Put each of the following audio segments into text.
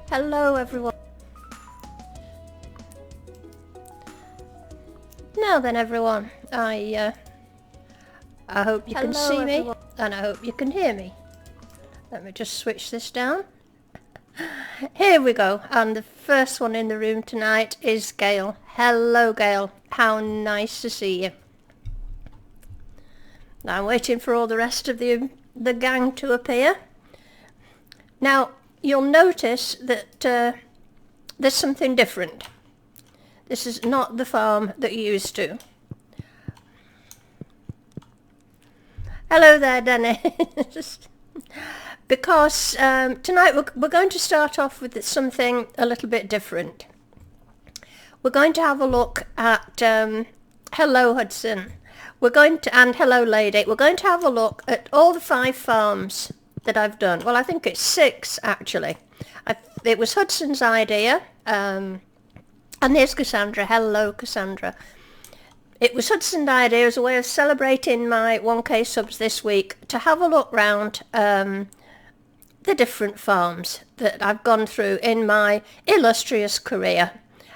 Hello everyone. Now then everyone, I hope you can see me and I hope you can hear me. Let me just switch this down. Here we go, and the first one in the room tonight is Gail. Hello Gail, how nice to see you. Now I'm waiting for all the rest of the gang to appear. Now you'll notice that there's something different. This is not the farm that you're used to. Hello there, Danny. Because tonight we're going to start off with something a little bit different. We're going to have a look at hello Hudson. And hello lady. We're going to have a look at all the 5 farms that I've done. Well, I think it's 6 actually. It was Hudson's idea. And there's Cassandra. Hello Cassandra. It was Hudson's idea as a way of celebrating my 1k subs this week to have a look round the different farms that I've gone through in my illustrious career.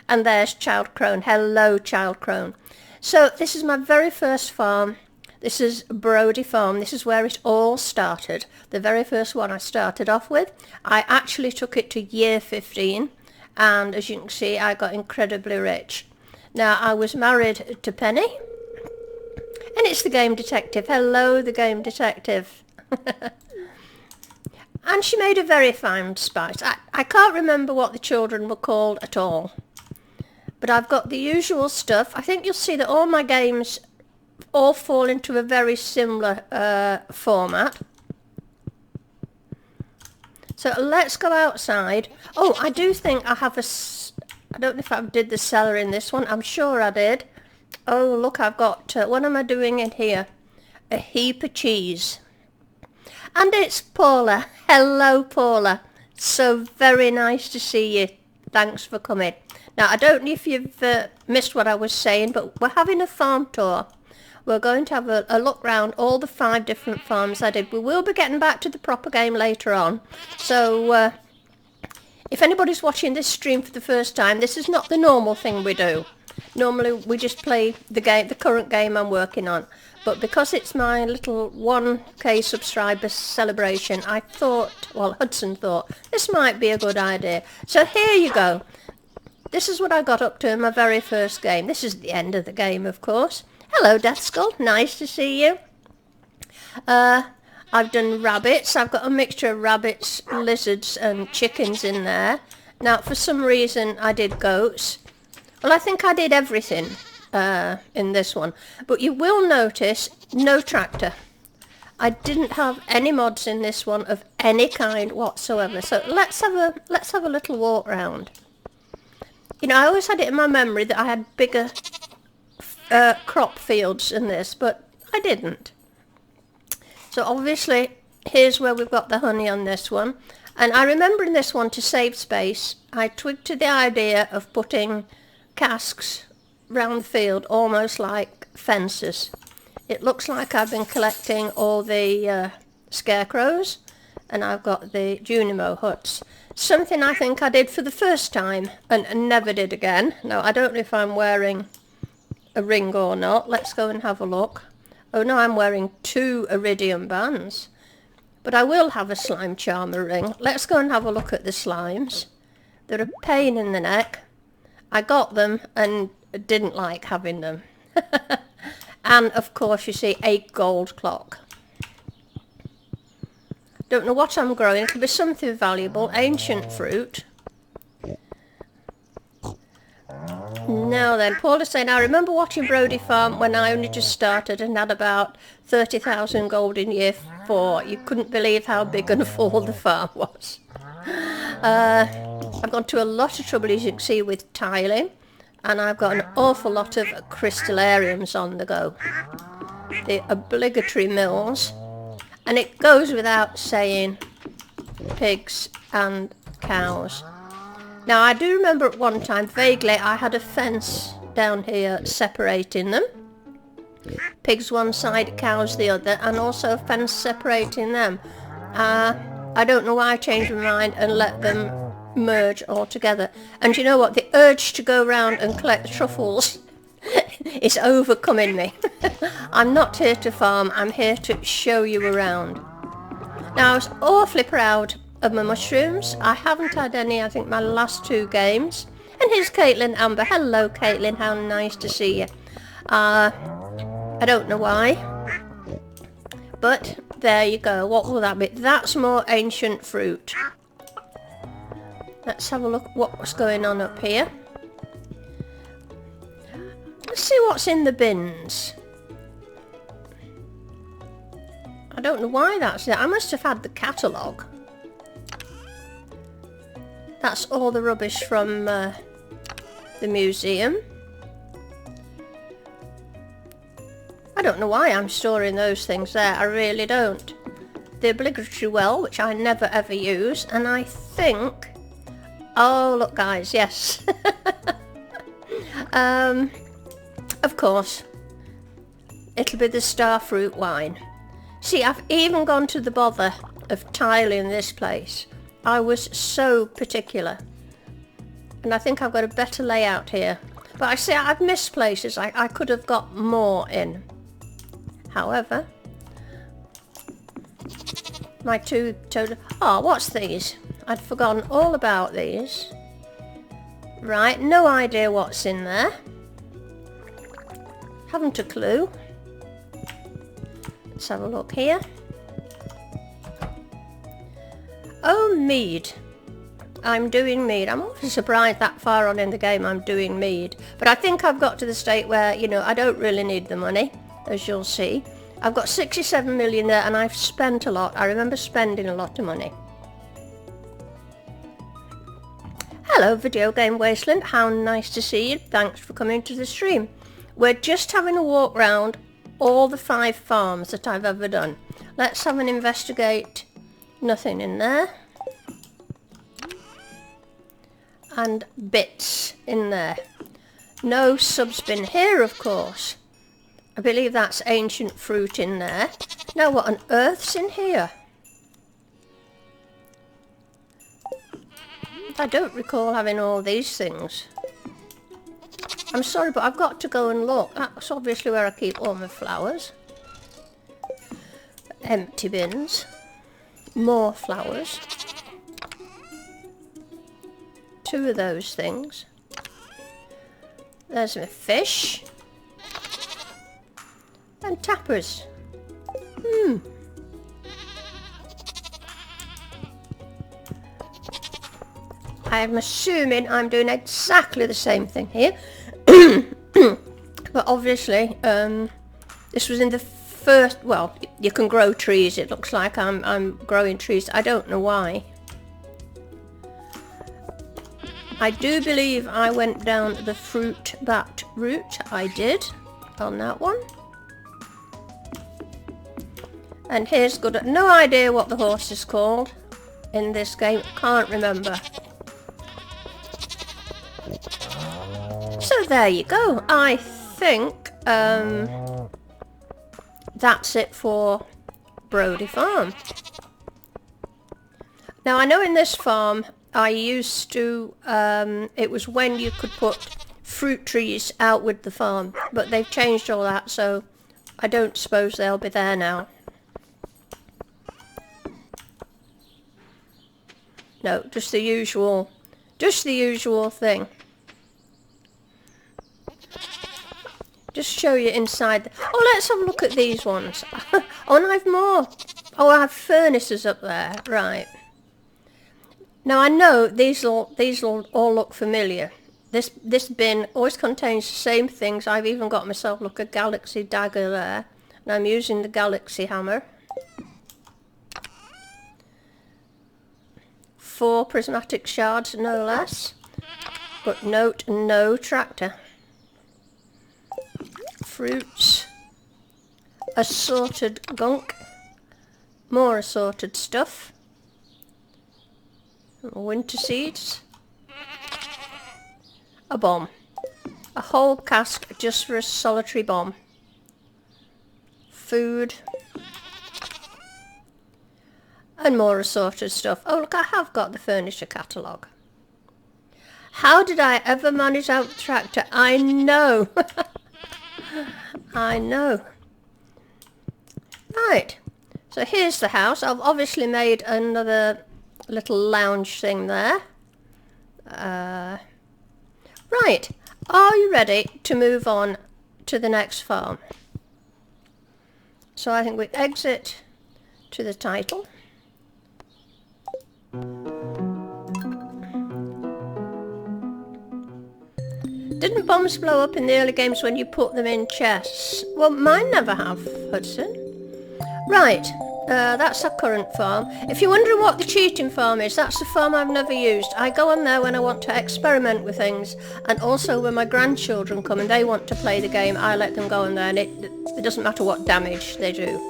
And there's Child Crone. Hello Child Crone. So this is my very first farm. This is Brody Farm. This is where it all started. The very first one I started off with. I actually took it to year 15. And as you can see, I got incredibly rich. Now, I was married to Penny. And it's the Game Detective. Hello, the Game Detective. And she made a very fine spice. I can't remember what the children were called at all. But I've got the usual stuff. I think you'll see that all my games all fall into a very similar format. So let's go outside. Oh, I do think I have I don't know if I did the cellar in this one. I'm sure I did. Oh, look, I've got, what am I doing in here? A heap of cheese. And it's Paula. Hello, Paula. So very nice to see you. Thanks for coming. Now, I don't know if you've missed what I was saying, but we're having a farm tour. We're going to have a look round all the 5 different farms I did. We will be getting back to the proper game later on. So, if anybody's watching this stream for the first time, this is not the normal thing we do. Normally, we just play the current game I'm working on. But because it's my little 1k subscriber celebration, I thought, well, Hudson thought, this might be a good idea. So here you go. This is what I got up to in my very first game. This is the end of the game, of course. Hello, Death Skull. Nice to see you. I've done rabbits. I've got a mixture of rabbits, lizards and chickens in there. Now, for some reason, I did goats. Well, I think I did everything in this one. But you will notice no tractor. I didn't have any mods in this one of any kind whatsoever. So let's have a little walk round. You know, I always had it in my memory that I had bigger crop fields in this, but I didn't. So obviously, here's where we've got the honey on this one. And I remember in this one, to save space, I twigged to the idea of putting casks round the field, almost like fences. It looks like I've been collecting all the scarecrows, and I've got the Junimo huts. Something I think I did for the first time, and never did again. Now, I don't know if I'm wearing a ring or not. Let's go and have a look. Oh no, I'm wearing 2 iridium bands. But I will have a slime charmer ring. Let's go and have a look at the slimes. They're a pain in the neck. I got them and didn't like having them. And of course you see a gold clock. Don't know what I'm growing. It'll be something valuable. Ancient fruit. Now then, Paul is saying, I remember watching Brody Farm when I only just started and had about 30,000 gold in year 4. You couldn't believe how big and full the farm was. I've gone to a lot of trouble, as you can see, with tiling. And I've got an awful lot of crystallariums on the go. The obligatory mills. And it goes without saying, pigs and cows. Now, I do remember at one time, vaguely, I had a fence down here separating them. Pigs one side, cows the other, and also a fence separating them. I don't know why I changed my mind and let them merge all together. And you know what? The urge to go round and collect the truffles is overcoming me. I'm not here to farm, I'm here to show you around. Now, I was awfully proud of my mushrooms. I haven't had any, I think, my last 2 games. And here's Caitlin Amber. Hello, Caitlin. How nice to see you. I don't know why. But there you go. What will that be? That's more ancient fruit. Let's have a look what's going on up here. Let's see what's in the bins. I don't know why that's there. I must have had the catalogue. That's all the rubbish from the museum. I don't know why I'm storing those things there. I really don't. The obligatory well, which I never ever use, and I think... Oh, look guys, yes. Of course, it'll be the starfruit wine. See, I've even gone to the bother of tiling this place. I was so particular. And I think I've got a better layout here. But I see I've missed places. I could have got more in. However, my 2 total... Oh, what's these? I'd forgotten all about these. Right, no idea what's in there. Haven't a clue. Let's have a look here. Oh, mead. I'm doing mead. I'm always surprised that far on in the game I'm doing mead. But I think I've got to the state where, you know, I don't really need the money, as you'll see. I've got 67 million there and I've spent a lot. I remember spending a lot of money. Hello, Video Game Wasteland. How nice to see you. Thanks for coming to the stream. We're just having a walk round all the 5 farms that I've ever done. Let's have an investigate. Nothing in there. And bits in there. No subs bin here, of course. I believe that's ancient fruit in there. Now what on earth's in here? I don't recall having all these things. I'm sorry, but I've got to go and look. That's obviously where I keep all my flowers. Empty bins. More flowers. 2 of those things. There's my fish. And tappers. I'm assuming I'm doing exactly the same thing here. But obviously, this was in the first... Well, you can grow trees. It looks like I'm growing trees. I don't know why. I do believe I went down the fruit bat route. I did on that one. And here's good... No idea what the horse is called in this game. Can't remember. So there you go. I think that's it for Brody Farm. Now I know in this farm I used to, it was when you could put fruit trees out with the farm, but they've changed all that, so I don't suppose they'll be there now. No, just the usual thing. Just show you inside. Oh, let's have a look at these ones. Oh, and I've more. Oh, I have furnaces up there. Right. Now I know these will all look familiar. This bin always contains the same things. I've even got myself look a galaxy dagger there, and I'm using the galaxy hammer. 4 prismatic shards, no less. But note, no tractor. Fruits. Assorted gunk. More assorted stuff. Winter seeds. A bomb. A whole cask just for a solitary bomb. Food. And more assorted stuff. Oh look, I have got the furniture catalogue. How did I ever manage out the tractor? I know. I know. Right. So here's the house. I've obviously made another little lounge thing there. Right. Are you ready to move on to the next farm? So I think we exit to the title. Didn't bombs blow up in the early games when you put them in chests? Well, mine never have, Hudson. Right, that's our current farm. If you're wondering what the cheating farm is, that's the farm I've never used. I go on there when I want to experiment with things, and also when my grandchildren come and they want to play the game, I let them go on there, and it doesn't matter what damage they do.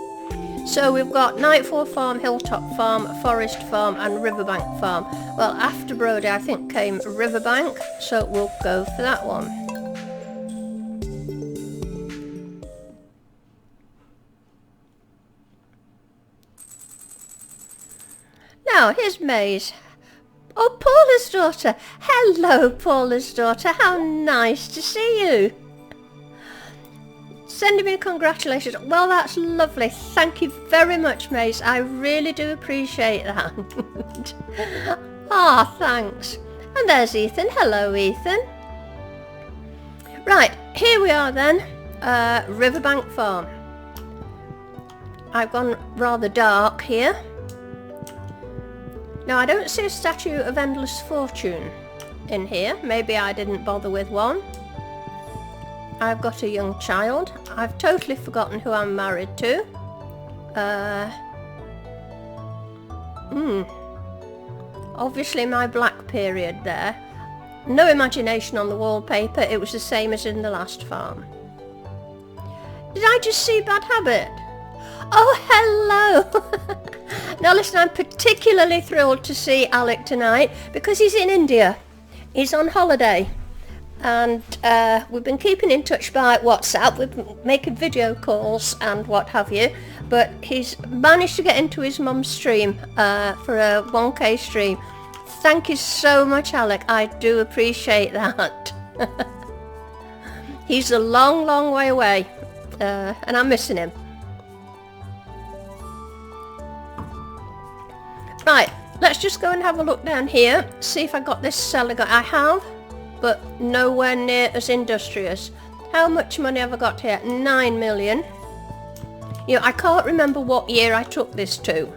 So we've got Nightfall Farm, Hilltop Farm, Forest Farm and Riverbank Farm. Well, after Brody I think came Riverbank, so we'll go for that one. Now, here's Maze. Oh, Paula's daughter. Hello, Paula's daughter. How nice to see you. Sending me congratulations. Well, that's lovely. Thank you very much, Mace. I really do appreciate that. Ah, thanks. And there's Ethan. Hello, Ethan. Right, here we are then. Riverbank Farm. I've gone rather dark here. Now, I don't see a statue of Endless Fortune in here. Maybe I didn't bother with one. I've got a young child. I've totally forgotten who I'm married to. Obviously my black period there. No imagination on the wallpaper. It was the same as in the last farm. Did I just see Bad Habit? Oh, hello! Now listen, I'm particularly thrilled to see Alec tonight because he's in India. He's on holiday. And we've been keeping in touch by WhatsApp, we've been making video calls and what have you, but he's managed to get into his mum's stream for a 1K stream. Thank you so much, Alec, I do appreciate that. He's a long, long way away, and I'm missing him. Right, let's just go and have a look down here, see if I got this cellar. I have. But nowhere near as industrious. How much money have I got here? 9 million. You know, I can't remember what year I took this to.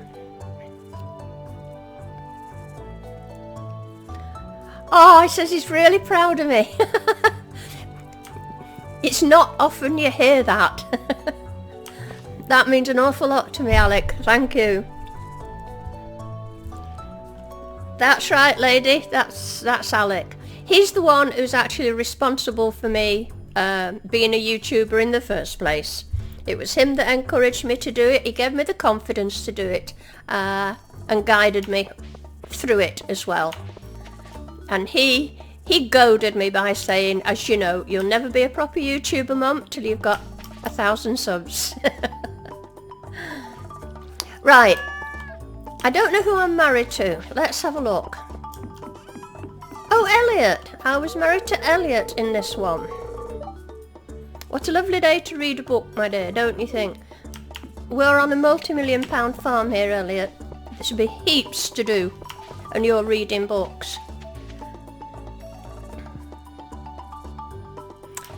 Oh, he says he's really proud of me. It's not often you hear that. That means an awful lot to me, Alec. Thank you. That's right, lady. That's Alec. He's the one who's actually responsible for me being a YouTuber in the first place. It was him that encouraged me to do it. He gave me the confidence to do it and guided me through it as well. And he goaded me by saying, as you know, you'll never be a proper YouTuber, Mum, till you've got 1,000 subs. Right. I don't know who I'm married to. Let's have a look. Oh, Elliot! I was married to Elliot in this one. What a lovely day to read a book, my dear, don't you think? We're on a multi-million-pound farm here, Elliot. There should be heaps to do, and you're reading books.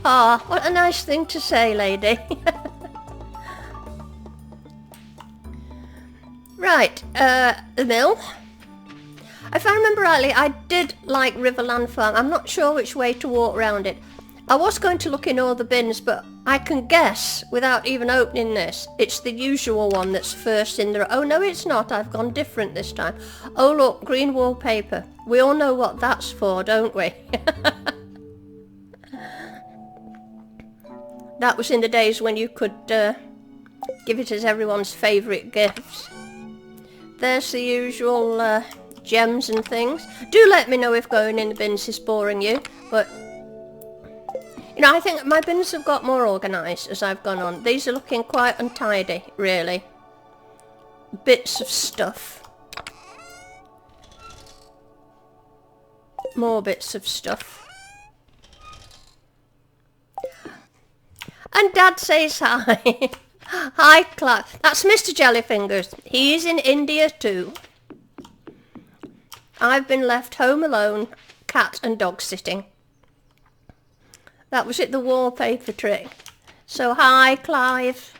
Ah, what a nice thing to say, lady. Right, the mill. If I remember rightly, I did like Riverland Farm. I'm not sure which way to walk around it. I was going to look in all the bins, but I can guess, without even opening this, it's the usual one that's first in the... Oh, no, it's not. I've gone different this time. Oh, look, green wallpaper. We all know what that's for, don't we? That was in the days when you could give it as everyone's favourite gift. There's the usual... gems and things. Do let me know if going in the bins is boring you, but you know, I think my bins have got more organised as I've gone on. These are looking quite untidy, really. Bits of stuff. more bits of stuff. And Dad says hi. Hi, Clark. That's Mr. Jellyfingers. He's in India too. I've been left home alone, cat and dog sitting. That was it, the wallpaper trick. So hi, Clive.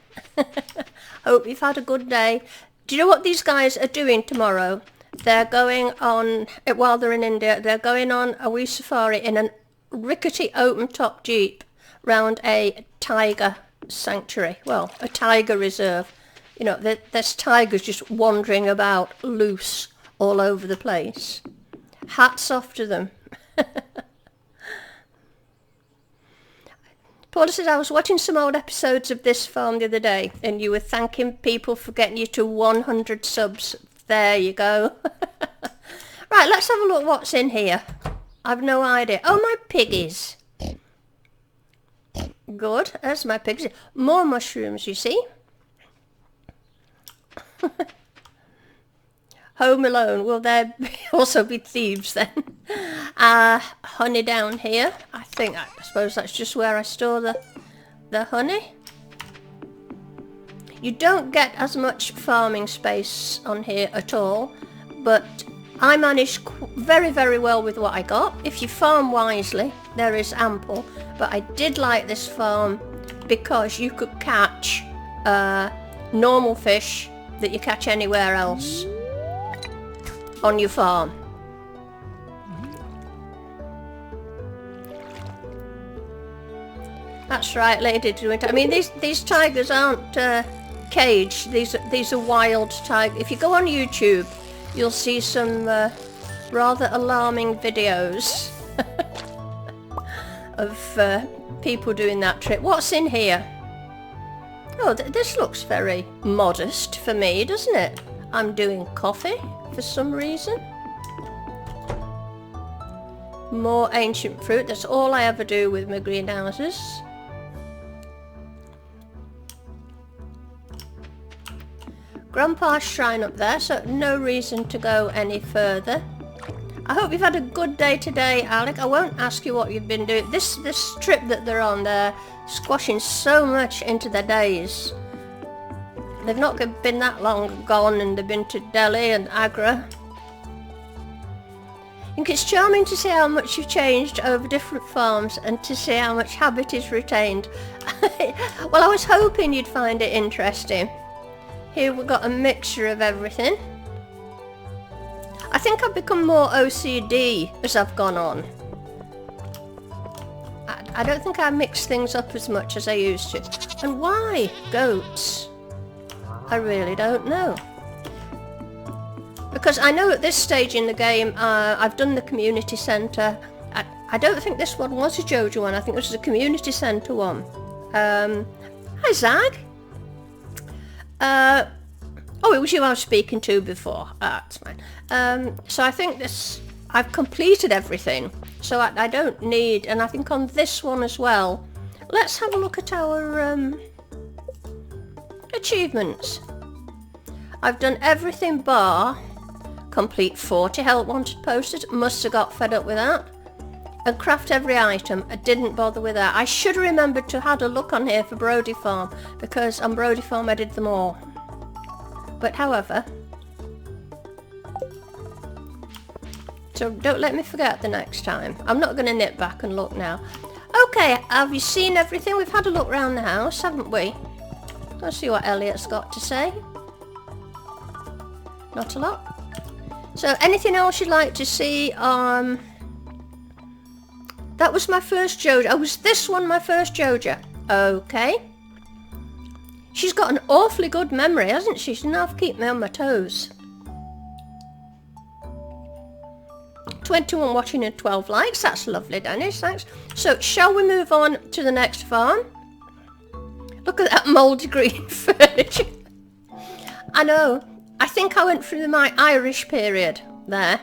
Hope you've had a good day. Do you know what these guys are doing tomorrow? They're going on, while they're in India, they're going on a wee safari in a rickety open-top jeep round a tiger sanctuary. Well, a tiger reserve. You know, there's tigers just wandering about loose all over the place. Hats off to them. Paula says, I was watching some old episodes of this farm the other day and you were thanking people for getting you to 100 subs. There you go. Right, let's have a look what's in here. I've no idea. Oh, my piggies. Good, there's my piggies. More mushrooms, you see. Home alone. Will there also be thieves then? Honey down here. I suppose that's just where I store the honey. You don't get as much farming space on here at all, but I managed very, very well with what I got. If you farm wisely, there is ample, but I did like this farm because you could catch normal fish that you catch anywhere else on your farm. That's right, Lady Druid. I mean, these tigers aren't caged. These are wild tigers. If you go on YouTube, you'll see some rather alarming videos of people doing that trick. What's in here? Oh, this looks very modest for me, doesn't it? I'm doing coffee for some reason. More ancient fruit. That's all I ever do with my greenhouses. Grandpa's shrine up there, so no reason to go any further. I hope you've had a good day today, Alec. I won't ask you what you've been doing. This trip that they're on, they're squashing so much into their days. They've not been that long gone, and they've been to Delhi and Agra. I think it's charming to see how much you've changed over different farms and to see how much habit is retained. Well, I was hoping you'd find it interesting. Here we've got a mixture of everything. I think I've become more OCD as I've gone on. I don't think I mix things up as much as I used to. And why goats? I really don't know. Because I know at this stage in the game, I've done the community centre. I don't think this one was a Jojo one. I think this was a community centre one. Hi, Zag. Oh, it was you I was speaking to before. That's fine. So I think I've completed everything. So I don't need, and I think on this one as well. Let's have a look at our achievements. I've done everything bar complete 40 help wanted posters. Must have got fed up with that. And craft every item. I didn't bother with that. I should have remembered to have a look on here for Brody Farm, because on Brody Farm I did them all. But however, so don't let me forget the next time. I'm not going to nip back and look now. Okay, have you seen everything? We've had a look around the house, haven't we? Let's see what Elliot's got to say. Not a lot. So anything else you'd like to see? That was my first Jojo. Oh, was this one my first Jojo? Okay. She's got an awfully good memory, hasn't she? She's enough to keep me on my toes. 21 watching and 12 likes. That's lovely, Dennis. Thanks. So, shall we move on to the next farm? Look at that mouldy green furniture. I know. I think I went through my Irish period there.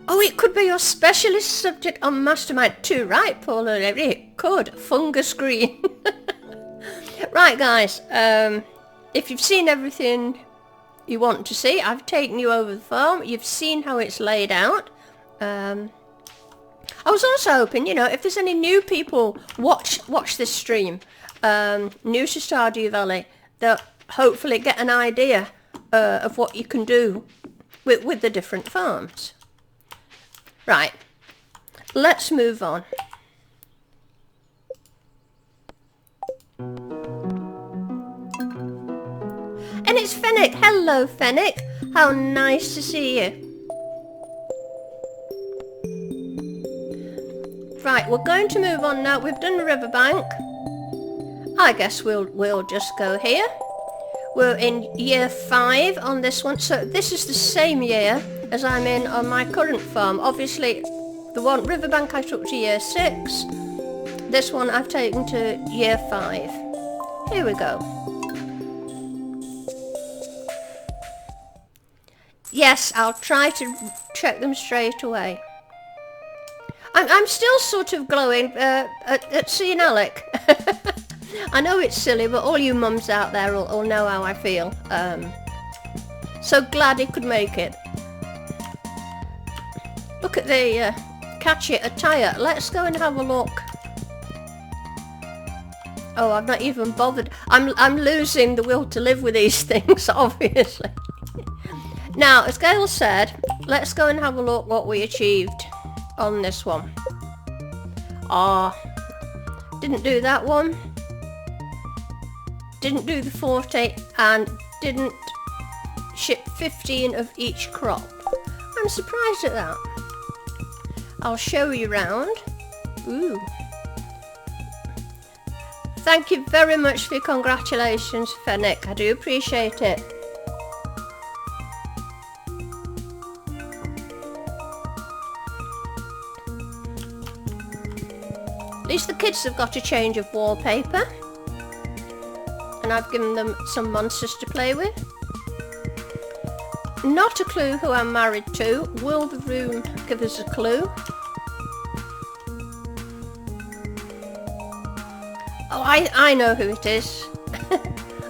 Oh, it could be your specialist subject on Mastermind too, right, Paula? It could. Fungus green. Right, guys. If you've seen everything you want to see. I've taken you over the farm. You've seen how it's laid out. I was also hoping, you know, if there's any new people watch this stream, new to Stardew Valley, they'll hopefully get an idea of what you can do with the different farms. Right, let's move on. And it's Fennec. Hello, Fennec. How nice to see you. Right, we're going to move on now. We've done the riverbank. I guess we'll just go here. We're in year 5 on this one, so this is the same year as I'm in on my current farm. Obviously, the one riverbank I took to year 6. This one I've taken to year 5. Here we go. Yes, I'll try to check them straight away. I'm still sort of glowing at seeing Alec. I know it's silly, but all you mums out there will know how I feel. So glad he could make it. Look at the catchy attire. Let's go and have a look. Oh, I've not even bothered. I'm losing the will to live with these things, obviously. Now, as Gail said, let's go and have a look what we achieved on this one. Didn't do that one. Didn't do the forte and didn't ship 15 of each crop. I'm surprised at that. I'll show you round. Ooh. Thank you very much for your congratulations, Fennec. I do appreciate it. At least the kids have got a change of wallpaper. And I've given them some monsters to play with. Not a clue who I'm married to. Will the room give us a clue? Oh, I know who it is.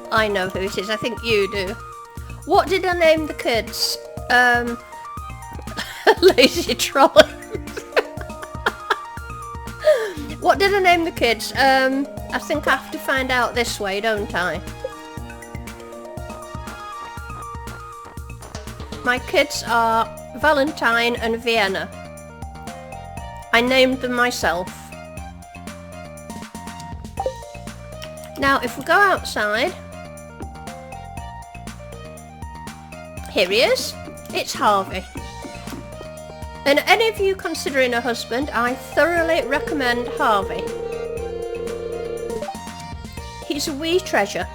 I know who it is. I think you do. What did I name the kids? Lazy trolley. What did I name the kids? I think I have to find out this way, don't I? My kids are Valentine and Vienna. I named them myself. Now, if we go outside... Here he is. It's Harvey. And any of you considering a husband, I thoroughly recommend Harvey. He's a wee treasure.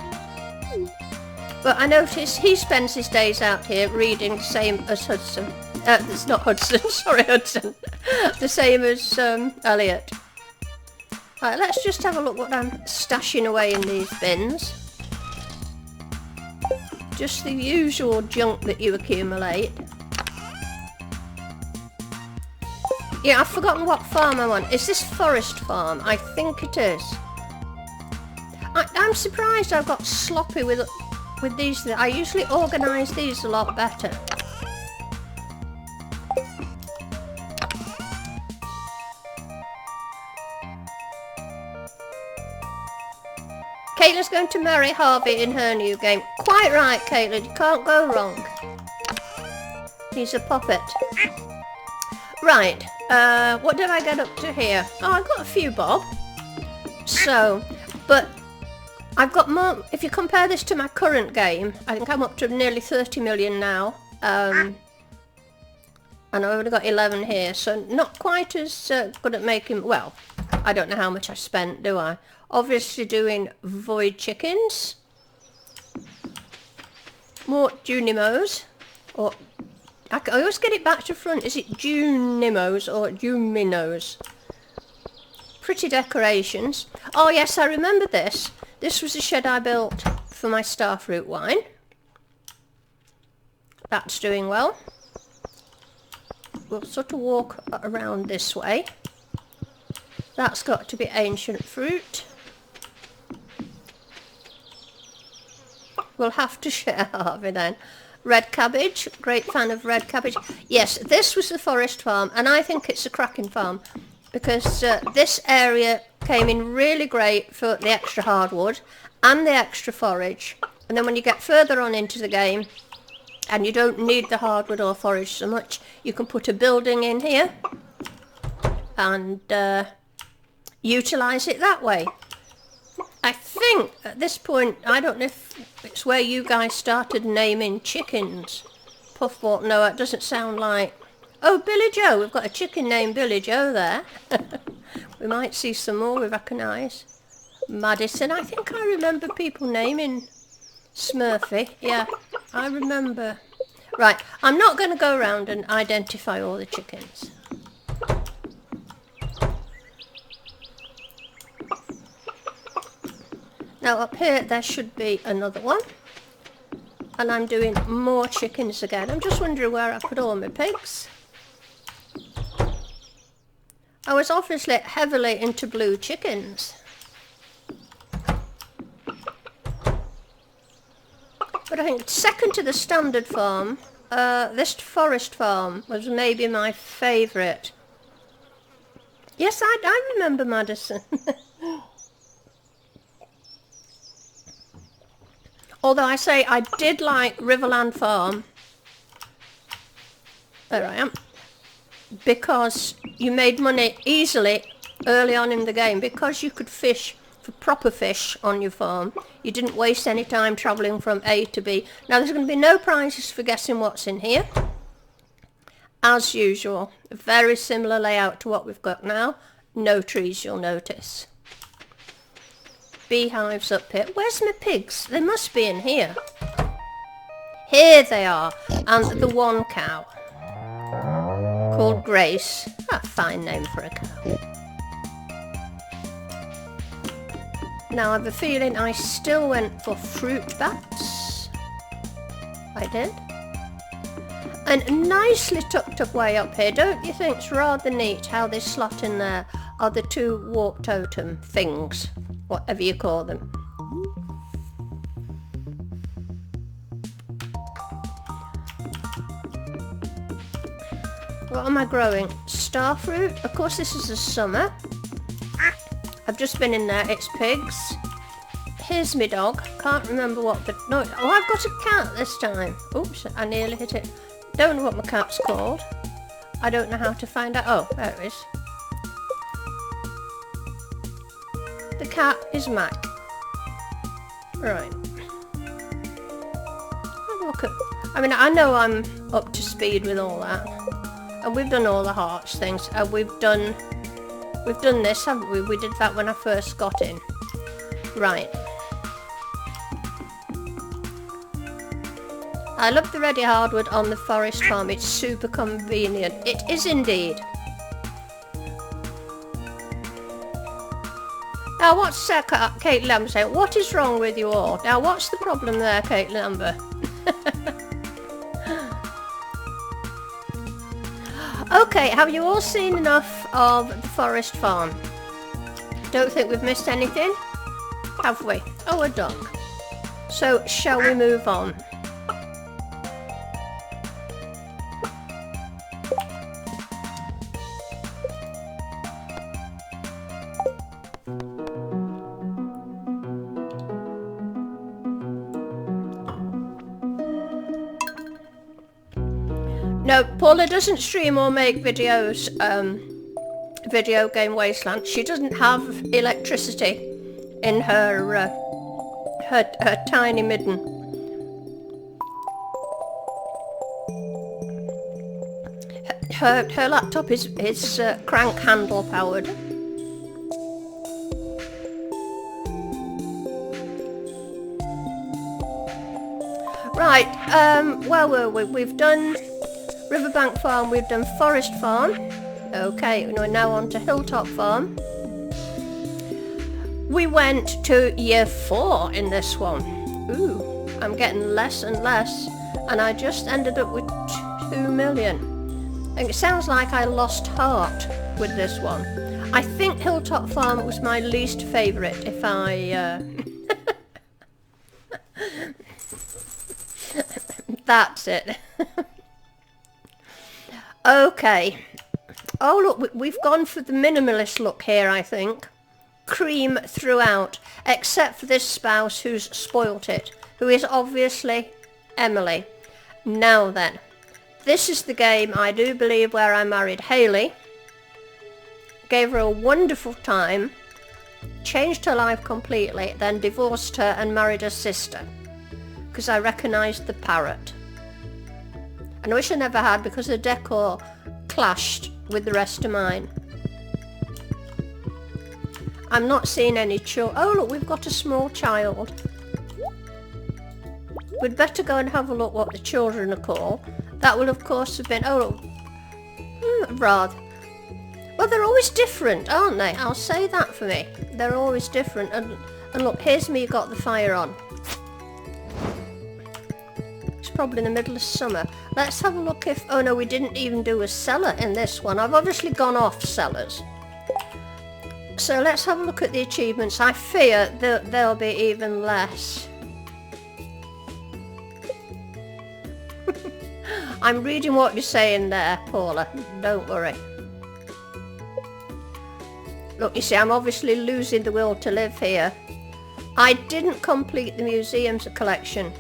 But I notice he spends his days out here reading the same as Hudson. It's not Hudson, sorry Hudson. The same as Elliot. Right, let's just have a look what I'm stashing away in these bins. Just the usual junk that you accumulate. Yeah, I've forgotten what farm I'm on. Is this Forest Farm? I think it is. I'm surprised I've got sloppy with these. I usually organise these a lot better. Caitlin's going to marry Harvey in her new game. Quite right, Caitlin. You can't go wrong. He's a puppet. Right. What did I get up to here? Oh, I got a few bob. So, but I've got more. If you compare this to my current game, I think I'm up to nearly 30 million now. And I've only got 11 here, so not quite as good at making. Well, I don't know how much I spent, do I? Obviously doing void chickens. More Junimos. Or I always get it back to front. Is it Junimos or Juminos? Pretty decorations. Oh yes, I remember this. This was a shed I built for my starfruit wine. That's doing well. We'll sort of walk around this way. That's got to be ancient fruit. We'll have to share Harvey then. Red cabbage, great fan of red cabbage. Yes, this was the forest farm, and I think it's a cracking farm because this area came in really great for the extra hardwood and the extra forage. And then when you get further on into the game and you don't need the hardwood or forage so much, you can put a building in here and utilise it that way. I think at this point, I don't know if it's where you guys started naming chickens. Puffball, no, it doesn't sound like... Oh, Billy Joe, we've got a chicken named Billy Joe there. We might see some more we recognise. Madison, I think I remember people naming Smurfy. Yeah, I remember. Right, I'm not going to go around and identify all the chickens. Now up here there should be another one. And I'm doing more chickens again. I'm just wondering where I put all my pigs. I was obviously heavily into blue chickens. But I think second to the standard farm, this forest farm was maybe my favourite. Yes, I remember Madison. Although I say I did like Riverland Farm. There I am. Because you made money easily early on in the game. Because you could fish for proper fish on your farm. You didn't waste any time travelling from A to B. Now there's going to be no prizes for guessing what's in here. As usual. A very similar layout to what we've got now. No trees, you'll notice. Beehives up here. Where's my pigs? They must be in here. Here they are. And the one cow. Called Grace. A fine name for a cow. Now I have a feeling I still went for fruit bats. I did. And nicely tucked up way up here. Don't you think it's rather neat how they slot in there are the two warp totem things? Whatever you call them. What am I growing? Starfruit? Of course this is the summer. I've just been in there. It's pigs. Here's my dog. Can't remember what the... No, oh, I've got a cat this time. Oops, I nearly hit it. Don't know what my cat's called. I don't know how to find out. Oh, there it is. The cat is Mac. Right. Have a look at... I mean, I know I'm up to speed with all that. And we've done all the hearts things. And we've done this, haven't we? We did that when I first got in. Right. I love the ready hardwood on the forest farm. It's super convenient. It is indeed. Now what's Kate Lambert saying? What is wrong with you all? Now what's the problem there, Kate Lambert? Okay, have you all seen enough of the forest farm? Don't think we've missed anything? Have we? Oh, a dog. So, shall we move on? No, Paula doesn't stream or make videos, Video Game Wasteland. She doesn't have electricity in her tiny midden. Her laptop is crank handle powered. Right, where were we? We've done Riverbank Farm, we've done Forest Farm. Okay, we're now on to Hilltop Farm. We went to year 4 in this one. Ooh, I'm getting less and less. And I just ended up with 2 million. And it sounds like I lost heart with this one. I think Hilltop Farm was my least favourite, if I... That's it. Okay. Oh look, we've gone for the minimalist look here, I think. Cream throughout, except for this spouse who's spoilt it, who is obviously Emily. Now then, this is the game, I do believe, where I married Hayley, gave her a wonderful time, changed her life completely, then divorced her and married her sister, because I recognised the parrot. And I wish I never had, because the decor clashed with the rest of mine. I'm not seeing any oh look, we've got a small child. We'd better go and have a look what the children are called. That will of course have been, oh look, rather. Well, they're always different, aren't they? I'll say that for me. They're always different. And look, here's me got the fire on. It's probably in the middle of summer. Let's have a look if, oh no, we didn't even do a cellar in this one. I've obviously gone off cellars. So let's have a look at the achievements. I fear that there'll be even less. I'm reading what you're saying there, Paula. Don't worry. Look, you see, I'm obviously losing the will to live here. I didn't complete the museum's collection.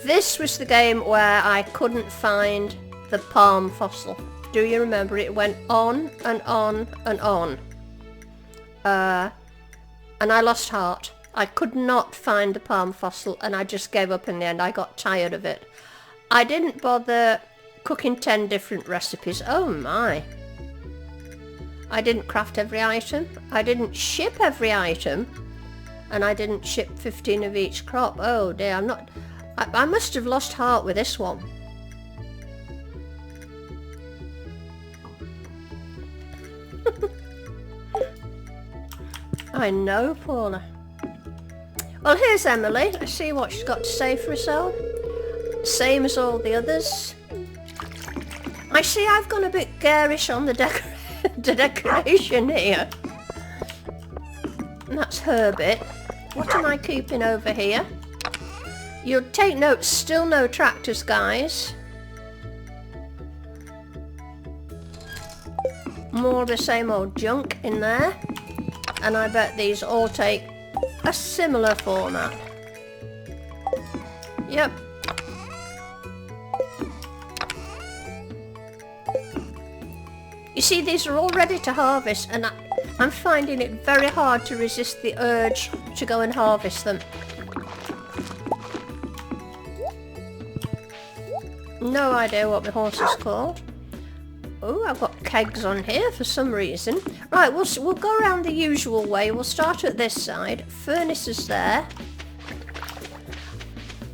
This was the game where I couldn't find the palm fossil. Do you remember? It went on and on and on. And I lost heart. I could not find the palm fossil and I just gave up in the end. I got tired of it. I didn't bother cooking 10 different recipes. Oh my. I didn't craft every item. I didn't ship every item. And I didn't ship 15 of each crop. Oh dear, I must have lost heart with this one. I know, Paula. Well, here's Emily. Let's see what she's got to say for herself. Same as all the others. I see I've gone a bit garish on the decoration here. And that's her bit. What am I keeping over here? You'll take note, still no tractors, guys. More of the same old junk in there. And I bet these all take a similar format. Yep. You see, these are all ready to harvest, and I'm finding it very hard to resist the urge to go and harvest them. No idea what my horse is called. Oh, I've got kegs on here for some reason. Right, we'll go around the usual way. We'll start at this side. Furnace is there.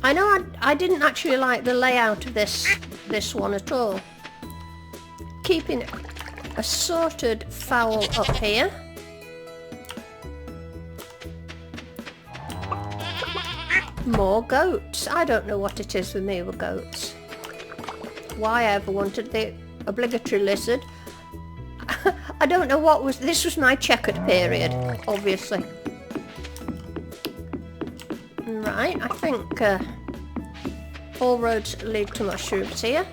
I know I didn't actually like the layout of this one at all. Keeping it assorted fowl up here. More goats. I don't know what it is with me with goats. Why I ever wanted the obligatory lizard. I don't know what was... This was my checkered period, obviously. Right, I think all roads lead to mushrooms here.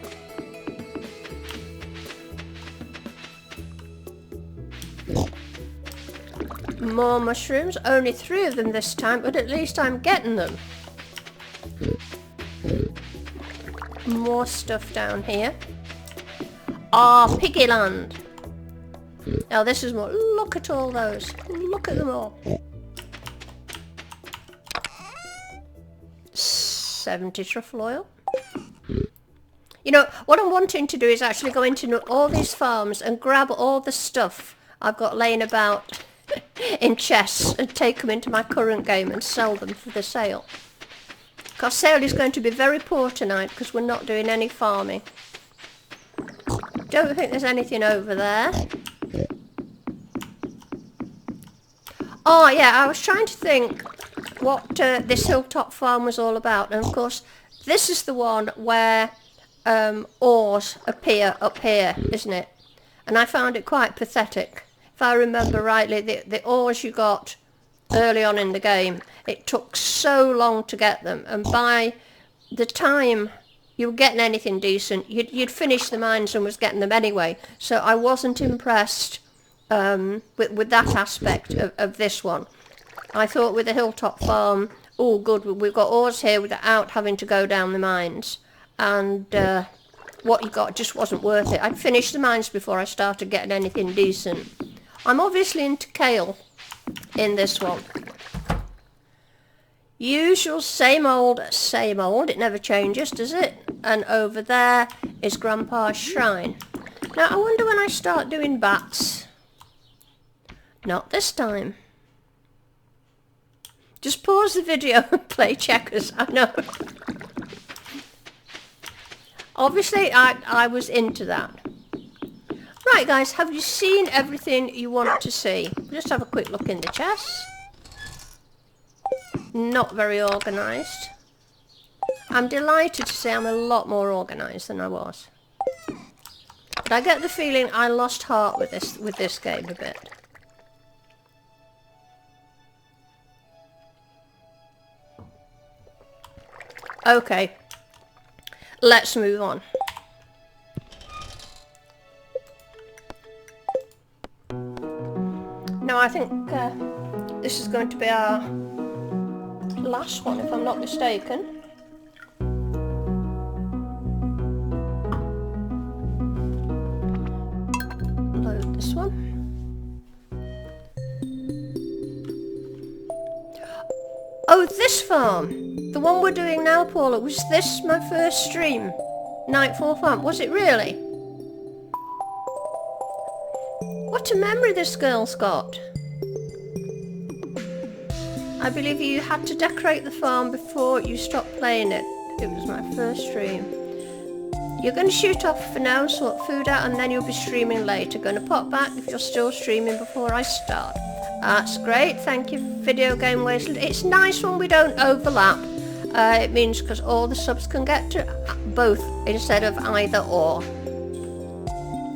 More mushrooms. Only 3 of them this time, but at least I'm getting them. More stuff down here. Ah, Piggyland. Now this is more. Look at all those. Look at them all. 70 truffle oil. You know, what I'm wanting to do is actually go into all these farms and grab all the stuff I've got laying about in chests and take them into my current game and sell them for the sale. Because sale is going to be very poor tonight because we're not doing any farming. Don't think there's anything over there. Oh yeah, I was trying to think what this hilltop farm was all about, and of course this is the one where ores appear up here, isn't it? And I found it quite pathetic. If I remember rightly, the ores you got early on in the game, it took so long to get them, and by the time you were getting anything decent. You'd finished the mines and was getting them anyway. So I wasn't impressed with that aspect of this one. I thought with the hilltop farm, oh good, we've got ores here without having to go down the mines. And what you got just wasn't worth it. I'd finished the mines before I started getting anything decent. I'm obviously into kale in this one. Usual, same old, same old. It never changes, does it? And over there is Grandpa's shrine. Now, I wonder when I start doing bats. Not this time. Just pause the video and play checkers. I know. Obviously, I was into that. Right, guys, have you seen everything you want to see? Just have a quick look in the chest. Not very organised. I'm delighted to say I'm a lot more organised than I was. But I get the feeling I lost heart with this game a bit. Okay, let's move on. Now I think this is going to be our last one, if I'm not mistaken. Load this one. Oh, this farm! The one we're doing now, Paula. Was this my first stream? Nightfall Farm. Was it really? What a memory this girl's got. I believe you had to decorate the farm before you stopped playing it. It was my first stream. You're going to shoot off for now, sort food out, and then you'll be streaming later. Going to pop back if you're still streaming before I start. That's great. Thank you, Video Game Wasteland. It's nice when we don't overlap. It means because all the subs can get to both instead of either or.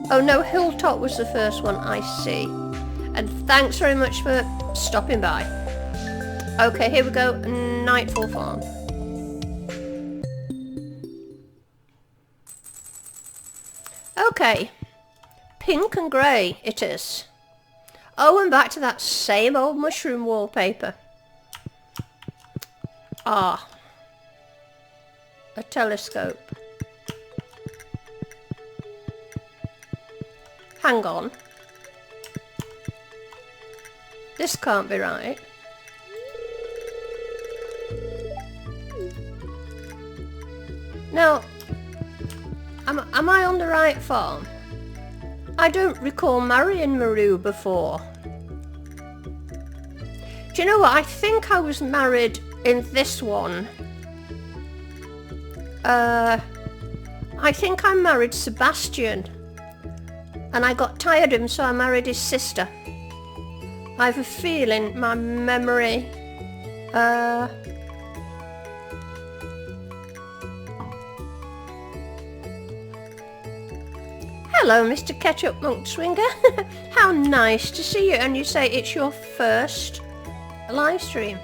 Oh no, Hilltop was the first one, I see. And thanks very much for stopping by. Okay, here we go. Nightfall Farm. Okay. Pink and grey it is. Oh, and back to that same old mushroom wallpaper. Ah. A telescope. Hang on. This can't be right. Now, am I on the right farm? I don't recall marrying Maru before. Do you know what? I think I was married in this one. I think I married Sebastian. And I got tired of him, so I married his sister. I have a feeling my memory... Hello, Mr. Ketchup Monk Swinger. How nice to see you. And you say it's your first live stream.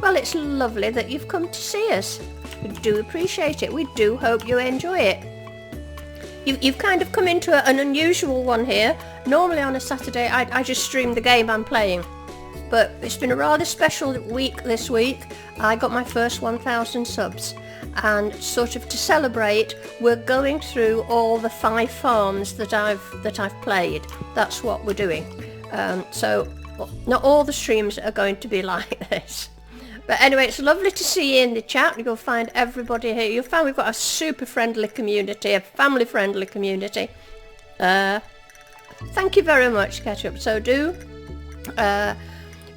Well, it's lovely that you've come to see us. We do appreciate it. We do hope you enjoy it. You've kind of come into an unusual one here. Normally on a Saturday I just stream the game I'm playing. But it's been a rather special week this week. I got my first 1,000 subs. And sort of to celebrate, we're going through all the 5 farms that I've played. That's what we're doing. So not all the streams are going to be like this. But anyway, it's lovely to see you in the chat. You'll find everybody here. You'll find we've got a super friendly community, a family friendly community. Thank you very much, Ketchup. So do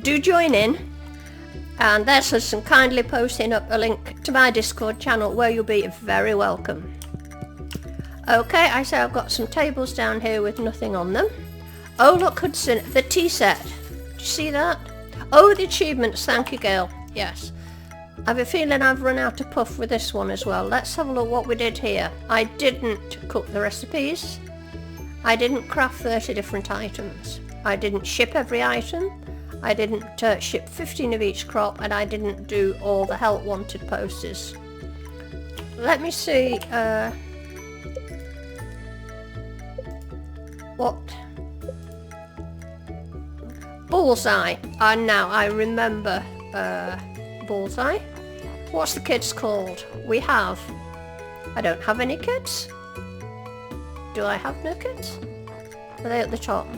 join in. And there's some kindly posting up a link to my Discord channel where you'll be very welcome. Okay, I say I've got some tables down here with nothing on them. Oh look, Hudson, the tea set. Did you see that? Oh, the achievements, thank you, Gail. Yes. I have a feeling I've run out of puff with this one as well. Let's have a look what we did here. I didn't cook the recipes. I didn't craft 30 different items. I didn't ship every item. I didn't ship 15 of each crop, and I didn't do all the help wanted posters. let me see, what? Bullseye. Now I remember, Bullseye. What's the kids called? We have. I don't have any kids. Do I have no kids? Are they at the top?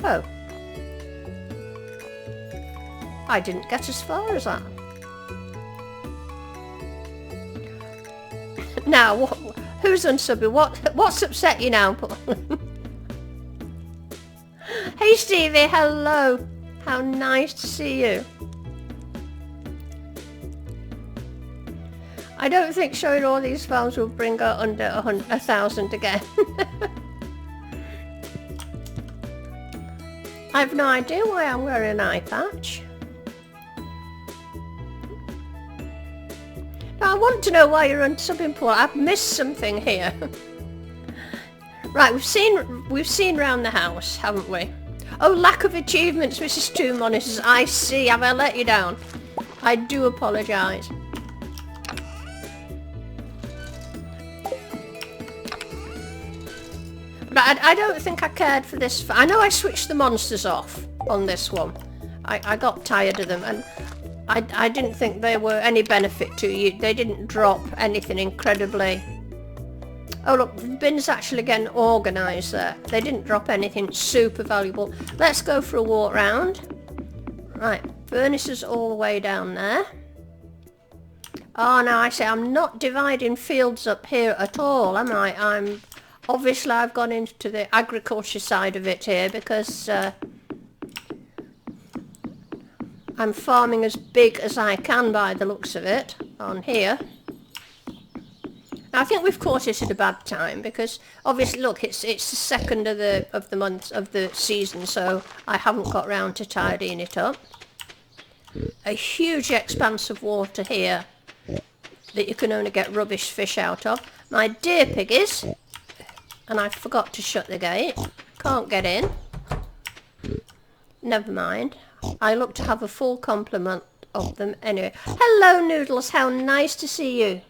Oh. I didn't get as far as that. Now, who's unsubbing? What's upset you now, Paul? Hey Stevie, hello. How nice to see you. I don't think showing all these files will bring her under 1,000 again. I have no idea why I'm wearing an eye patch. Now, I want to know why you're unsubbing, Paul. I've missed something here. Right, we've seen round the house, haven't we? Oh, lack of achievements, Mrs. Two Monitors. I see. Have I let you down? I do apologise. But I don't think I cared for this. I know I switched the monsters off on this one. I got tired of them, and I didn't think they were any benefit to you. They didn't drop anything incredibly. Oh look, the bin's actually getting organised there. They didn't drop anything super valuable. Let's go for a walk round. Right, furnace is all the way down there. Oh, now I say I'm not dividing fields up here at all, am I? Obviously I've gone into the agriculture side of it here because I'm farming as big as I can by the looks of it on here. Now, I think we've caught it at a bad time because obviously look, it's the second of the month of the season, so I haven't got round to tidying it up. A huge expanse of water here that you can only get rubbish fish out of. My dear piggies. And I forgot to shut the gate. Can't get in. Never mind. I look to have a full complement of them anyway. Hello Noodles, how nice to see you.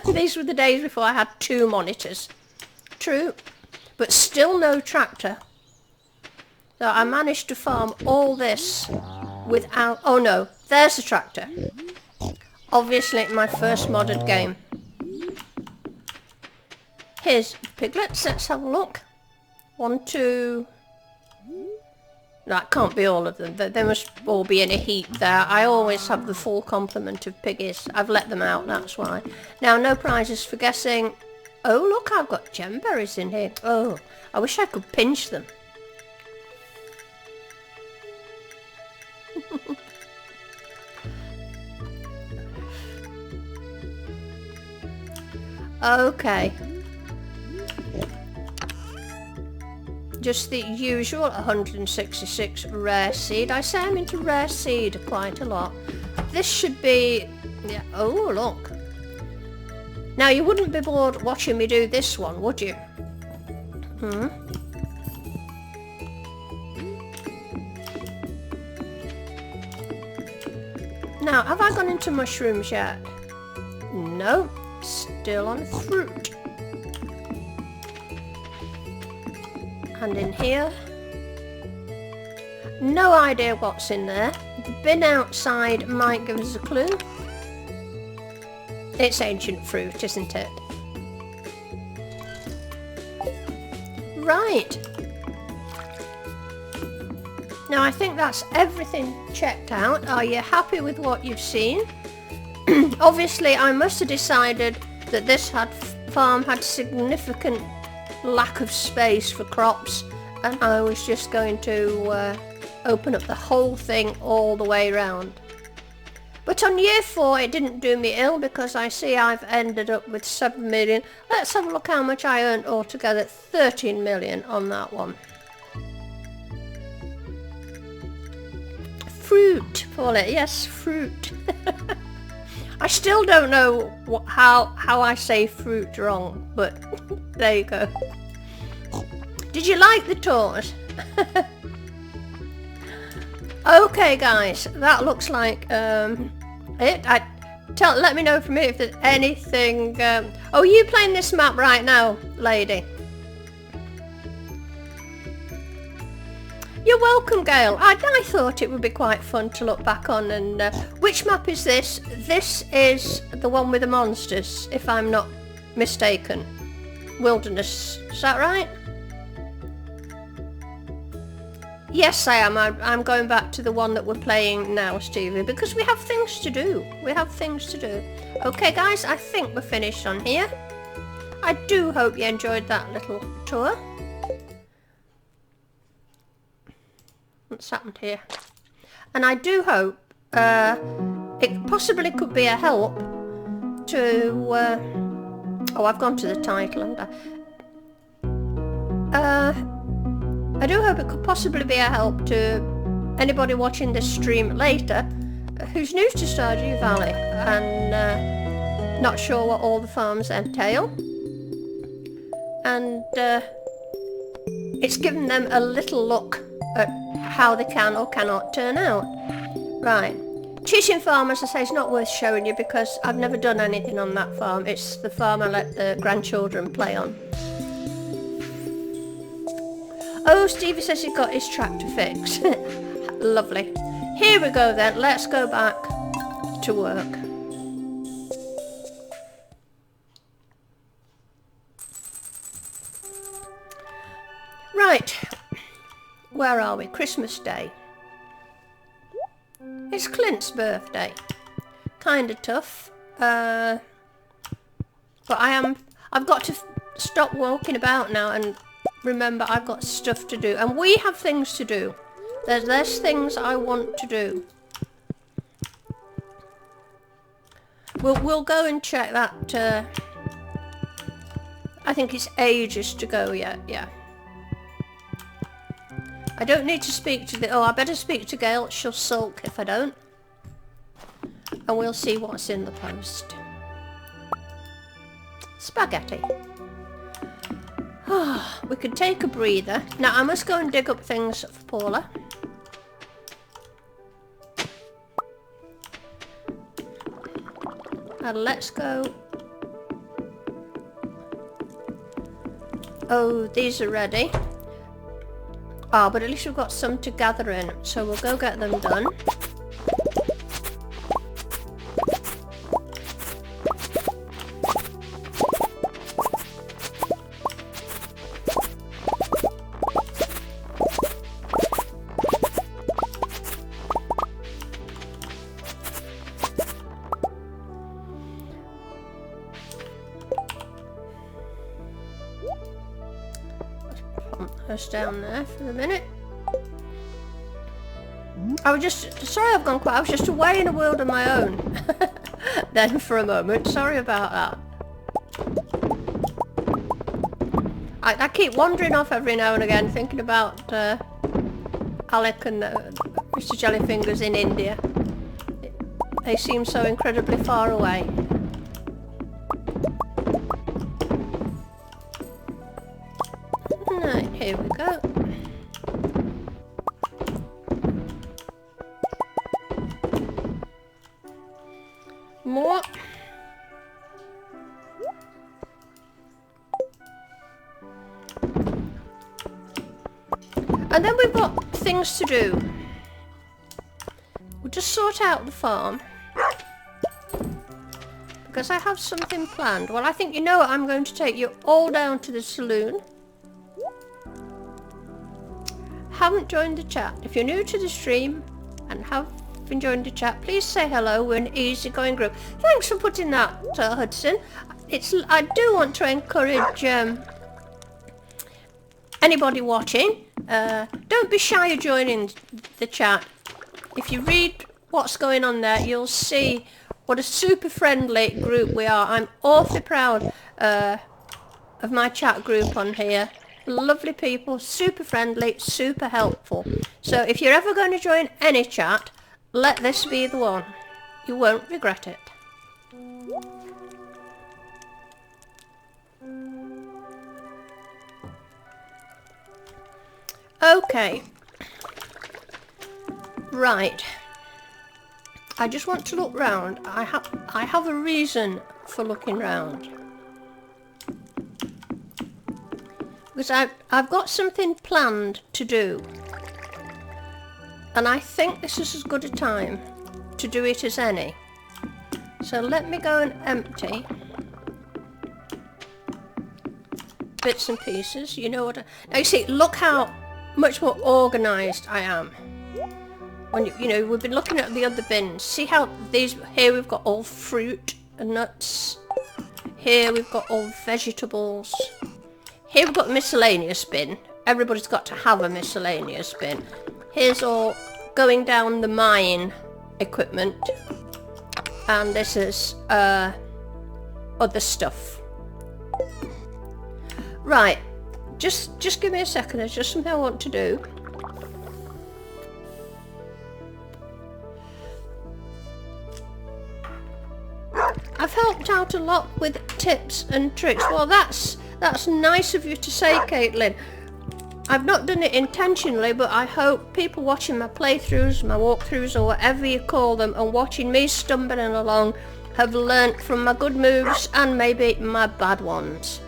These were the days before I had 2 monitors. True, but still no tractor. So I managed to farm all this without... Oh no, there's the tractor. Obviously my first modded game. Here's piglets, let's have a look. 1, 2... That can't be all of them. They must all be in a heap there. I always have the full complement of piggies. I've let them out, that's why. Now, no prizes for guessing. Oh, look, I've got gemberries in here. Oh, I wish I could pinch them. Okay. Just the usual 166 rare seed. I say I'm into rare seed quite a lot. This should be... Yeah. Oh, look. Now, you wouldn't be bored watching me do this one, would you? Hmm? Now, have I gone into mushrooms yet? No. Still on fruit. And in here, no idea what's in there. The bin outside might give us a clue. It's ancient fruit, isn't it? Right. Now I think that's everything checked out. Are you happy with what you've seen? Obviously I must have decided that this farm had significant lack of space for crops, and I was just going to open up the whole thing all the way round. But on year 4 it didn't do me ill because I see I've ended up with 7 million. Let's have a look how much I earned altogether. 13 million on that one. Fruit, Paulette, yes, fruit. I still don't know how I say fruit wrong, but there you go. Did you like the tours? Okay guys, that looks like it. Let me know from here if there's anything. Oh, you playing this map right now, lady? You're welcome, Gail. I thought it would be quite fun to look back on. And which map is this? This is the one with the monsters, if I'm not mistaken. Wilderness, is that right? Yes, I am. I'm going back to the one that we're playing now, Stevie, because we have things to do. We have things to do. Okay, guys, I think we're finished on here. I do hope you enjoyed that little tour. What's happened here? And I do hope it possibly could be a help to... oh, I've gone to the title, haven't I? I do hope it could possibly be a help to anybody watching this stream later who's new to Stardew Valley and not sure what all the farms entail. And it's given them a little look at how they can or cannot turn out. Right. Cheating Farm, as I say, is not worth showing you because I've never done anything on that farm. It's the farm I let the grandchildren play on. Oh, Stevie says he got his tractor fixed. Lovely. Here we go then. Let's go back to work. Right. Where are we? Christmas Day. It's Clint's birthday. Kinda tough. But I've got to stop walking about now and remember I've got stuff to do. And we have things to do. There's things I want to do. We'll go and check that. I think it's ages to go yet, yeah. I don't need to speak to the... Oh, I better speak to Gail. She'll sulk if I don't. And we'll see what's in the post. Spaghetti. We could take a breather. Now, I must go and dig up things for Paula. And let's go... Oh, these are ready. Oh, but at least we've got some to gather in. So we'll go get them done. Down there for a minute. I was just... Sorry I've gone quiet. I was just away in a world of my own. Then for a moment. Sorry about that. I keep wandering off every now and again thinking about Alec and Mr. Jellyfingers in India. They seem so incredibly far away. Right, here we go. More. And then we've got things to do. We'll just sort out the farm. Because I have something planned. Well, I think you know what, I'm going to take you all down to the saloon. Haven't joined the chat. If you're new to the stream and have been joined the chat, please say hello. We're an easygoing group. Thanks for putting that, Hudson. I do want to encourage anybody watching. Don't be shy of joining the chat. If you read what's going on there, you'll see what a super friendly group we are. I'm awfully proud of my chat group on here. Lovely people, super friendly, super helpful. So if you're ever going to join any chat, let this be the one. You won't regret it. Okay. Right. I just want to look round. I have a reason for looking round. Because I've got something planned to do. And I think this is as good a time to do it as any. So let me go and empty bits and pieces. You know what now you see, look how much more organised I am. When you know, we've been looking at the other bins. See how these, here we've got all fruit and nuts. Here we've got all vegetables. Here we've got a miscellaneous bin. Everybody's got to have a miscellaneous bin. Here's all going down the mine equipment. And this is other stuff. Right, just give me a second. There's just something I want to do. I've helped out a lot with tips and tricks. Well, that's nice of you to say, Caitlin. I've not done it intentionally, but I hope people watching my playthroughs, my walkthroughs, or whatever you call them, and watching me stumbling along have learnt from my good moves and maybe my bad ones.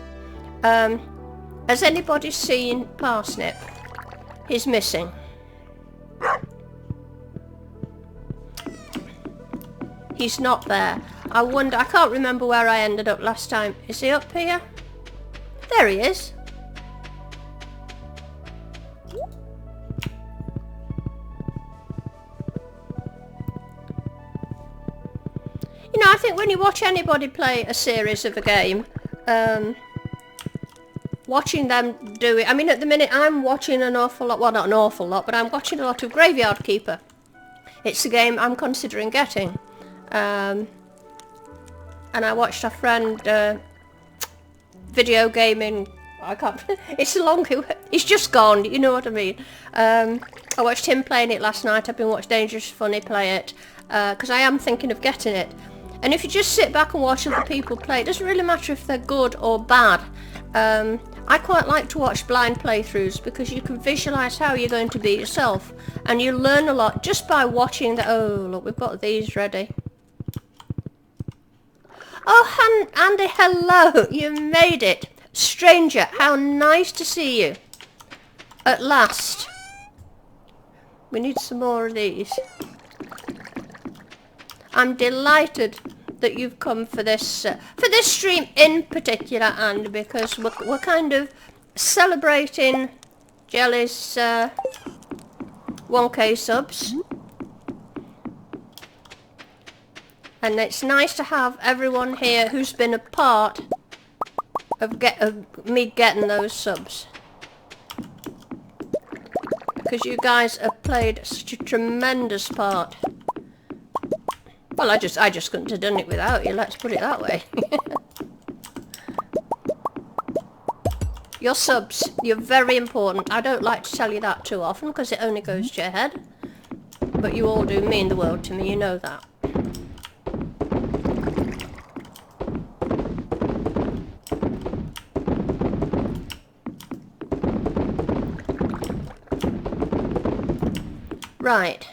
Has anybody seen Parsnip? He's missing. He's not there. I wonder, I can't remember where I ended up last time. Is he up here? There he is. You know, I think when you watch anybody play a series of a game, watching them do it, I mean, at the minute I'm watching an awful lot, well, not an awful lot, but I'm watching a lot of Graveyard Keeper. It's a game I'm considering getting. And I watched a friend video gaming, I can't, it's a long, it's just gone, you know what I mean. I watched him playing it last night. I've been watching Dangerous Funny play it, because I am thinking of getting it. And if you just sit back and watch other people play, it doesn't really matter if they're good or bad. I quite like to watch blind playthroughs because you can visualise how you're going to be yourself. And you learn a lot just by watching the, oh look, we've got these ready. Oh, Andy, hello, you made it. Stranger, how nice to see you. At last. We need some more of these. I'm delighted that you've come for this stream in particular, Andy, because we're kind of celebrating Jelly's 1K subs. And it's nice to have everyone here who's been a part of me getting those subs. Because you guys have played such a tremendous part. Well, I just couldn't have done it without you, let's put it that way. Your subs, you're very important. I don't like to tell you that too often because it only goes to your head. But you all do mean the world to me, you know that. Right.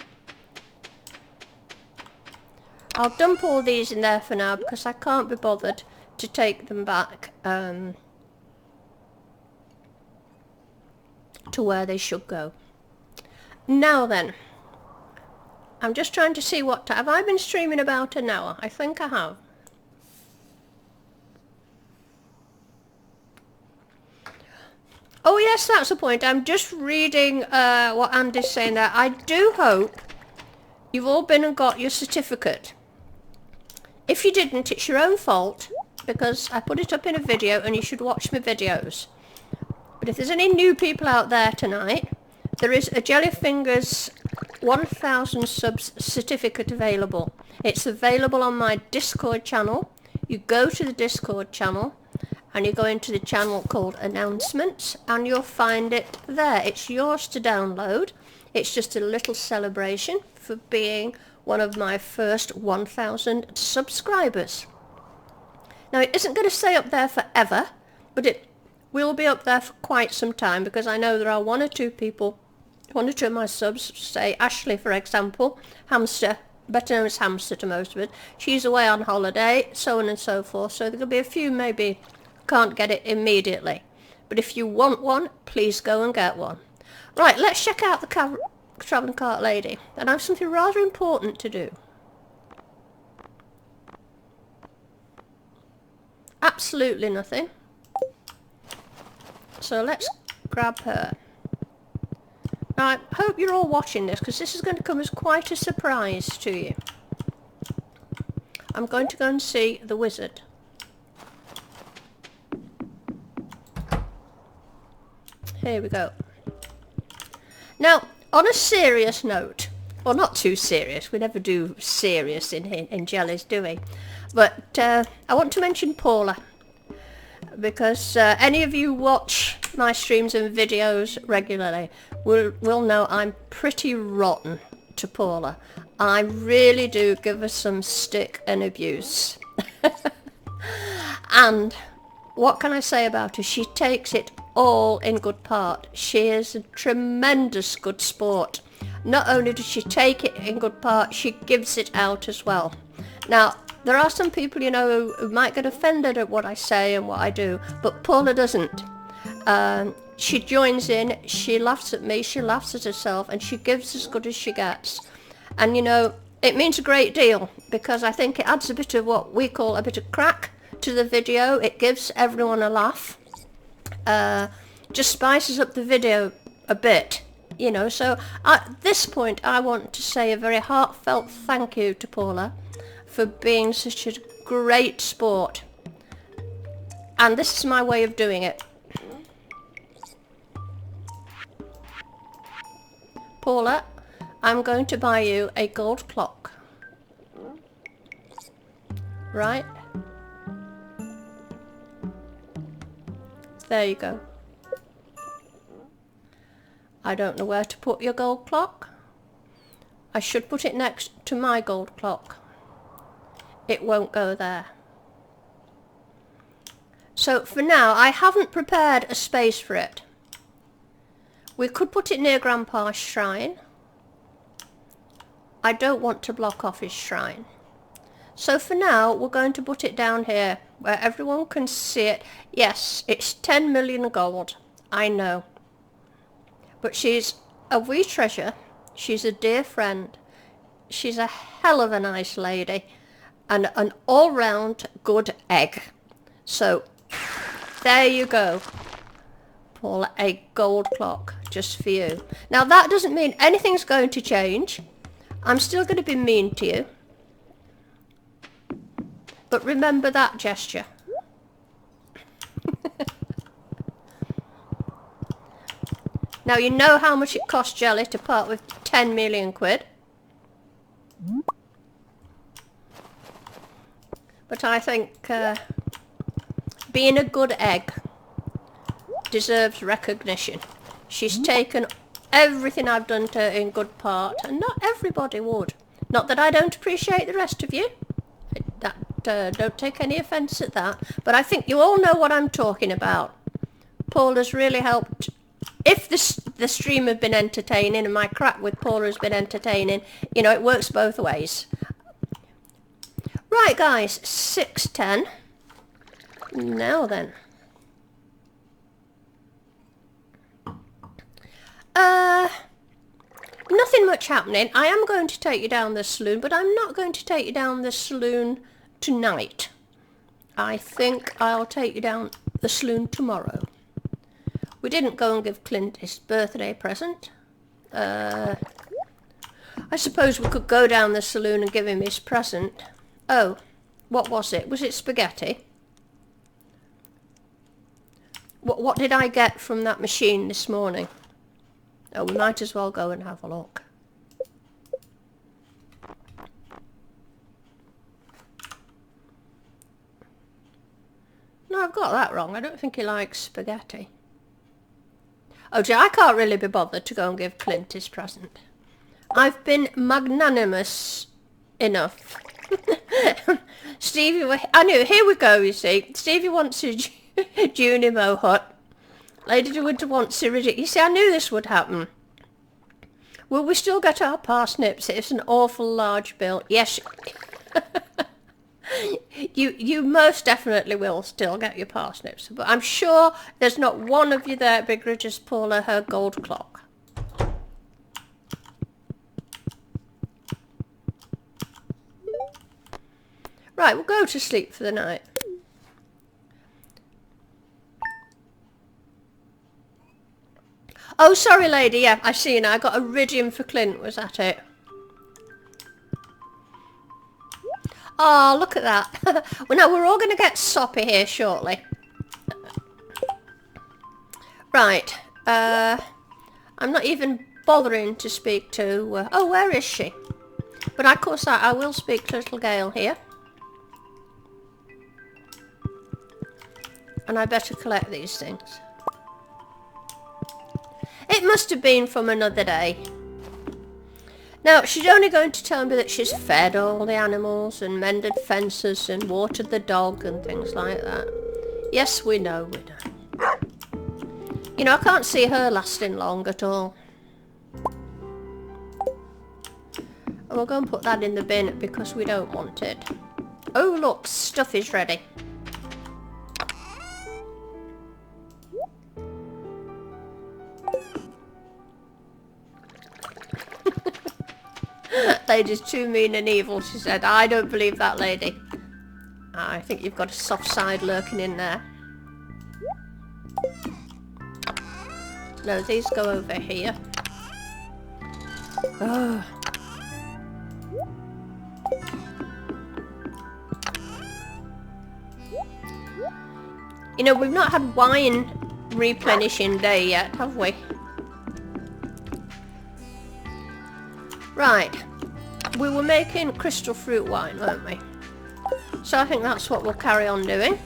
I'll dump all these in there for now because I can't be bothered to take them back to where they should go. Now then, I'm just trying to see what time. Have I been streaming about an hour? I think I have. Oh yes, that's the point. I'm just reading what Andy's saying there. I do hope you've all been and got your certificate. If you didn't, it's your own fault, because I put it up in a video and you should watch my videos. But if there's any new people out there tonight, there is a Jellyfingers 1000 subs certificate available. It's available on my Discord channel. You go to the Discord channel and you go into the channel called Announcements and you'll find it there. It's yours to download. It's just a little celebration for being one of my first 1000 subscribers. Now it isn't going to stay up there forever, but we'll be up there for quite some time, because I know there are one or two people, one or two of my subs, say Ashley for example, Hamster, better known as Hamster to most of us, she's away on holiday, so on and so forth, so there'll be a few maybe can't get it immediately. But if you want one, please go and get one. Right, let's check out the travelling cart lady, and I have something rather important to do. Absolutely nothing. So let's grab her. Now, I hope you're all watching this, because this is going to come as quite a surprise to you. I'm going to go and see the wizard. Here we go. Now, on a serious note, well, not too serious, we never do serious in Jellies, do we? But I want to mention Paula, because any of you watch my streams and videos regularly will know I'm pretty rotten to Paula. I really do give her some stick and abuse. And what can I say about her? She takes it all in good part. She is a tremendous good sport. Not only does she take it in good part, she gives it out as well. Now, there are some people, you know, who might get offended at what I say and what I do, but Paula doesn't. She joins in, she laughs at me, she laughs at herself, and she gives as good as she gets. And, you know, it means a great deal, because I think it adds a bit of what we call a bit of crack to the video. It gives everyone a laugh. Just spices up the video a bit, you know. So at this point I want to say a very heartfelt thank you to Paula for being such a great sport, and this is my way of doing it. Paula, I'm going to buy you a gold clock. Right? There you go. I don't know where to put your gold clock. I should put it next to my gold clock. It won't go there. So for now, I haven't prepared a space for it. We could put it near Grandpa's shrine. I don't want to block off his shrine. So for now, we're going to put it down here, where everyone can see it. Yes, it's 10 million gold, I know. But she's a wee treasure, she's a dear friend, she's a hell of a nice lady, and an all-round good egg. So, there you go, Paula, a gold clock, just for you. Now that doesn't mean anything's going to change. I'm still going to be mean to you. But remember that gesture. Now you know how much it cost Jelly to part with 10 million quid. But I think being a good egg deserves recognition. She's taken everything I've done to her in good part, and not everybody would. Not that I don't appreciate the rest of you. Don't take any offence at that, but I think you all know what I'm talking about. Paula's really helped. If the stream had been entertaining and my crack with Paula has been entertaining, you know, it works both ways. Right guys, 6:10. Now then. Nothing much happening. I am going to take you down the saloon, but I'm not going to take you down the saloon tonight. I think I'll take you down the saloon tomorrow. We didn't go and give Clint his birthday present. I suppose we could go down the saloon and give him his present. Oh, what was it? Was it spaghetti? What did I get from that machine this morning? Oh, we might as well go and have a look. No, I've got that wrong. I don't think he likes spaghetti. Oh dear, I can't really be bothered to go and give Clint his present. I've been magnanimous enough. Stevie, I knew, here we go, you see. Stevie wants a Junimo hut. Lady de Winter wants Iridium. You see, I knew this would happen. Will we still get our parsnips? It's an awful large bill. Yes. You most definitely will still get your parsnips. But I'm sure there's not one of you there begrudges Paula her gold clock. Right, we'll go to sleep for the night. Oh, sorry, lady. Yeah, I see now. I got iridium for Clint. Was that it? Oh, look at that. Well, now we're all going to get soppy here shortly. Right. I'm not even bothering to speak to... oh, where is she? But of course I will speak to little Gail here. And I better collect these things. It must have been from another day. Now, she's only going to tell me that she's fed all the animals and mended fences and watered the dog and things like that. Yes, we know, we know. You know, I can't see her lasting long at all. And we'll go and put that in the bin because we don't want it. Oh, look, stuff is ready. Lady's too mean and evil, she said. I don't believe that, lady. I think you've got a soft side lurking in there. No, these go over here. Oh. You know, we've not had wine replenishing day yet, have we? Right. We were making crystal fruit wine, weren't we? So I think that's what we'll carry on doing.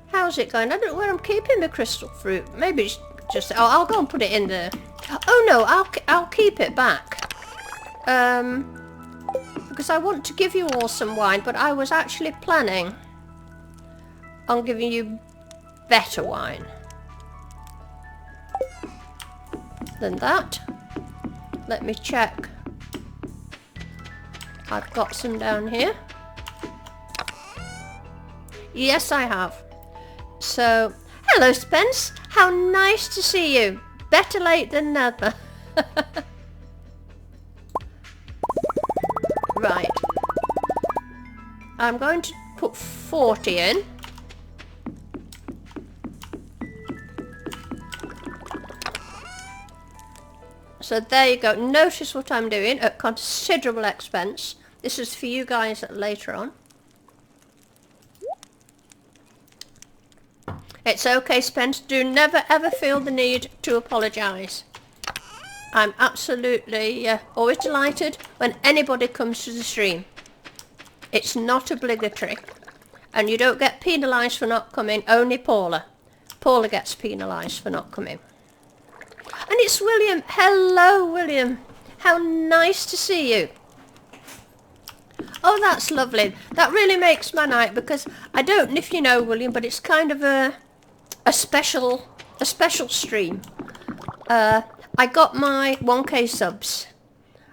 How's it going? I don't know where I'm keeping the crystal fruit. Maybe it's just... oh, I'll go and put it in there. Oh no, I'll keep it back. Because I want to give you all some wine, but I was actually planning on giving you better wine than that. Let me check. I've got some down here. Yes, I have. So, hello Spence, how nice to see you. Better late than never. Right. I'm going to put 40 in. So there you go. Notice what I'm doing at considerable expense. This is for you guys later on. It's okay, Spence. Do never ever feel the need to apologise. I'm absolutely always delighted when anybody comes to the stream. It's not obligatory. And you don't get penalised for not coming, only Paula. Paula gets penalised for not coming. And it's William. Hello, William. How nice to see you. Oh, that's lovely. That really makes my night because I don't know if you know, William, but it's kind of a special stream. I got my 1K subs.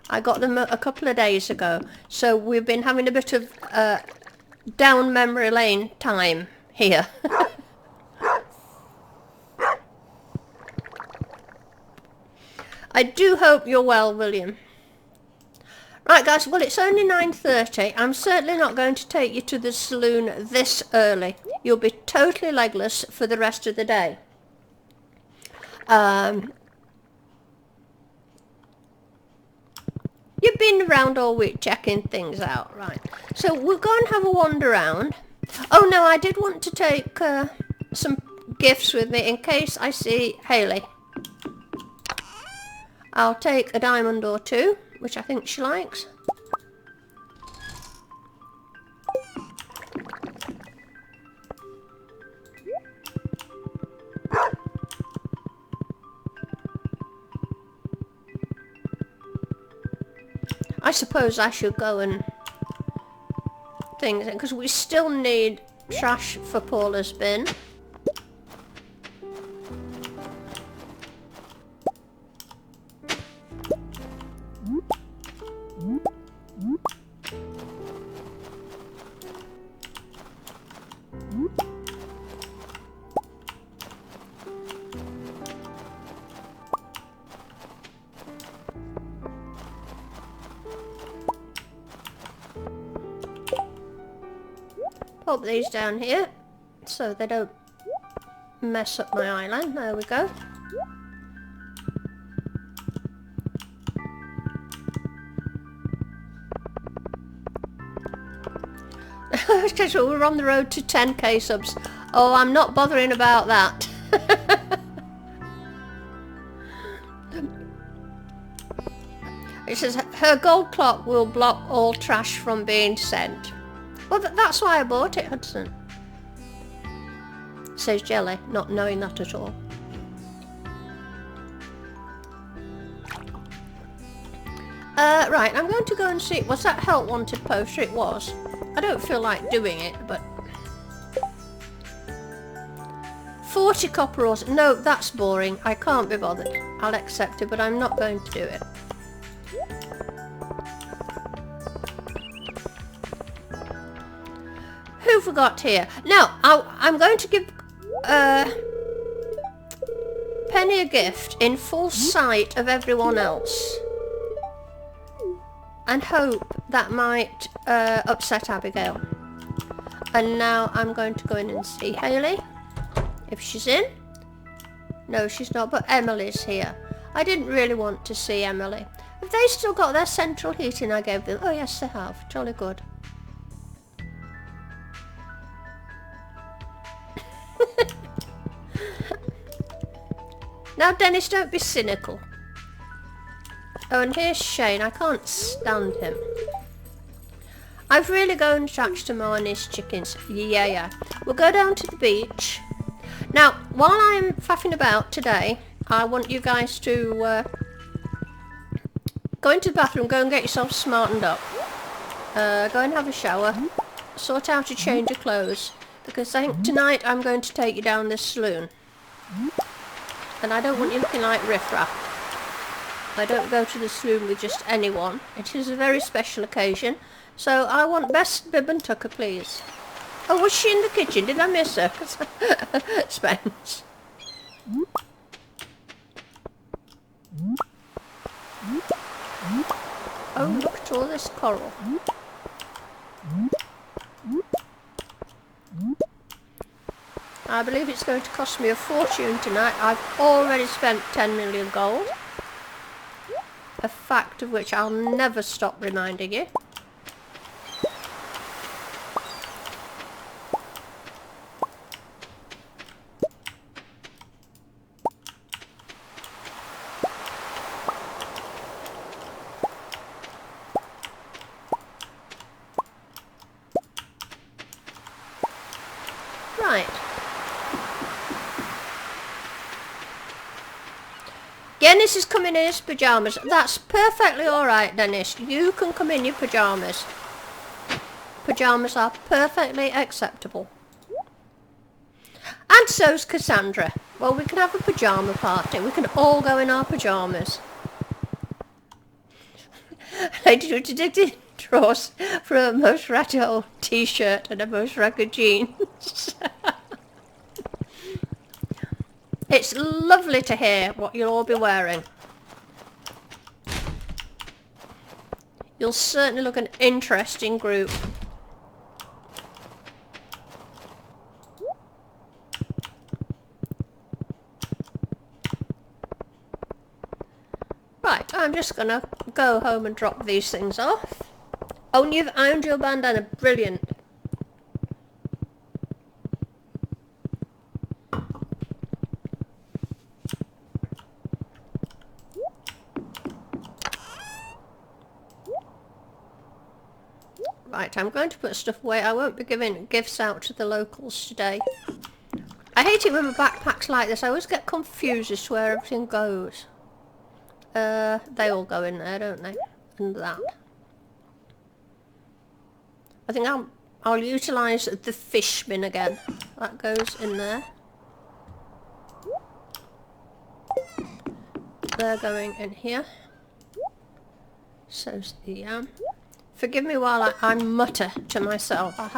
I got them a couple of days ago. So we've been having a bit of down memory lane time here. I do hope you're well, William. Right, guys, well, it's only 9:30. I'm certainly not going to take you to the saloon this early. You'll be totally legless for the rest of the day. You've been around all week checking things out, right? So we'll go and have a wander around. Oh, no, I did want to take some gifts with me in case I see Hayley. I'll take a diamond or two. which I think she likes. I suppose I should go and things, because we still need trash for Paula's bin. Pop these down here so they don't mess up my island. There we go. Because we're on the road to 10k subs. Oh, I'm not bothering about that. It says her gold clock will block all trash from being sent. Well, that's why I bought it, Hudson. Says Jelly, not knowing that at all. Right, I'm going to go and see. Was that help wanted poster? It was. I don't feel like doing it, but 40 copper ores. No, that's boring. I can't be bothered. I'll accept it, but I'm not going to do it. Who forgot here? Now, I'm going to give Penny a gift in full sight of everyone else. And hope that might upset Abigail. And now I'm going to go in and see Hayley, if she's in. No, she's not, but Emily's here. I didn't really want to see Emily. Have they still got their central heating I gave them? Oh yes, they have. Jolly good. Now Dennis, don't be cynical. Oh, and here's Shane. I can't stand him. I've really gone attached to Marnie's chickens. Yeah. We'll go down to the beach. Now, while I'm faffing about today, I want you guys to go into the bathroom, go and get yourself smartened up. Go and have a shower. Sort out a change of clothes. Because I think tonight I'm going to take you down this saloon. And I don't want you looking like riffraff. I don't go to the saloon with just anyone. It is a very special occasion. So I want best bib and tucker, please. Oh, was she in the kitchen? Did I miss her? Spence. Oh, look at all this coral. I believe it's going to cost me a fortune tonight. I've already spent 10 million gold. A fact of which I'll never stop reminding you. Right. Dennis is coming in his pyjamas. That's perfectly alright, Dennis. You can come in your pyjamas. Pyjamas are perfectly acceptable. And so's Cassandra. Well, we can have a pyjama party. We can all go in our pyjamas. Lady Addicted draws for a most ratty old t-shirt and a most ragged jeans. It's lovely to hear what you'll all be wearing. You'll certainly look an interesting group. Right, I'm just gonna go home and drop these things off. Oh, and you've owned your bandana. Brilliant. Right, I'm going to put stuff away. I won't be giving gifts out to the locals today. I hate it with backpacks like this. I always get confused as to where everything goes. They all go in there, don't they? And that. I think I'll utilise the fish bin again. That goes in there. They're going in here. So's the yam. Forgive me while I mutter to myself. I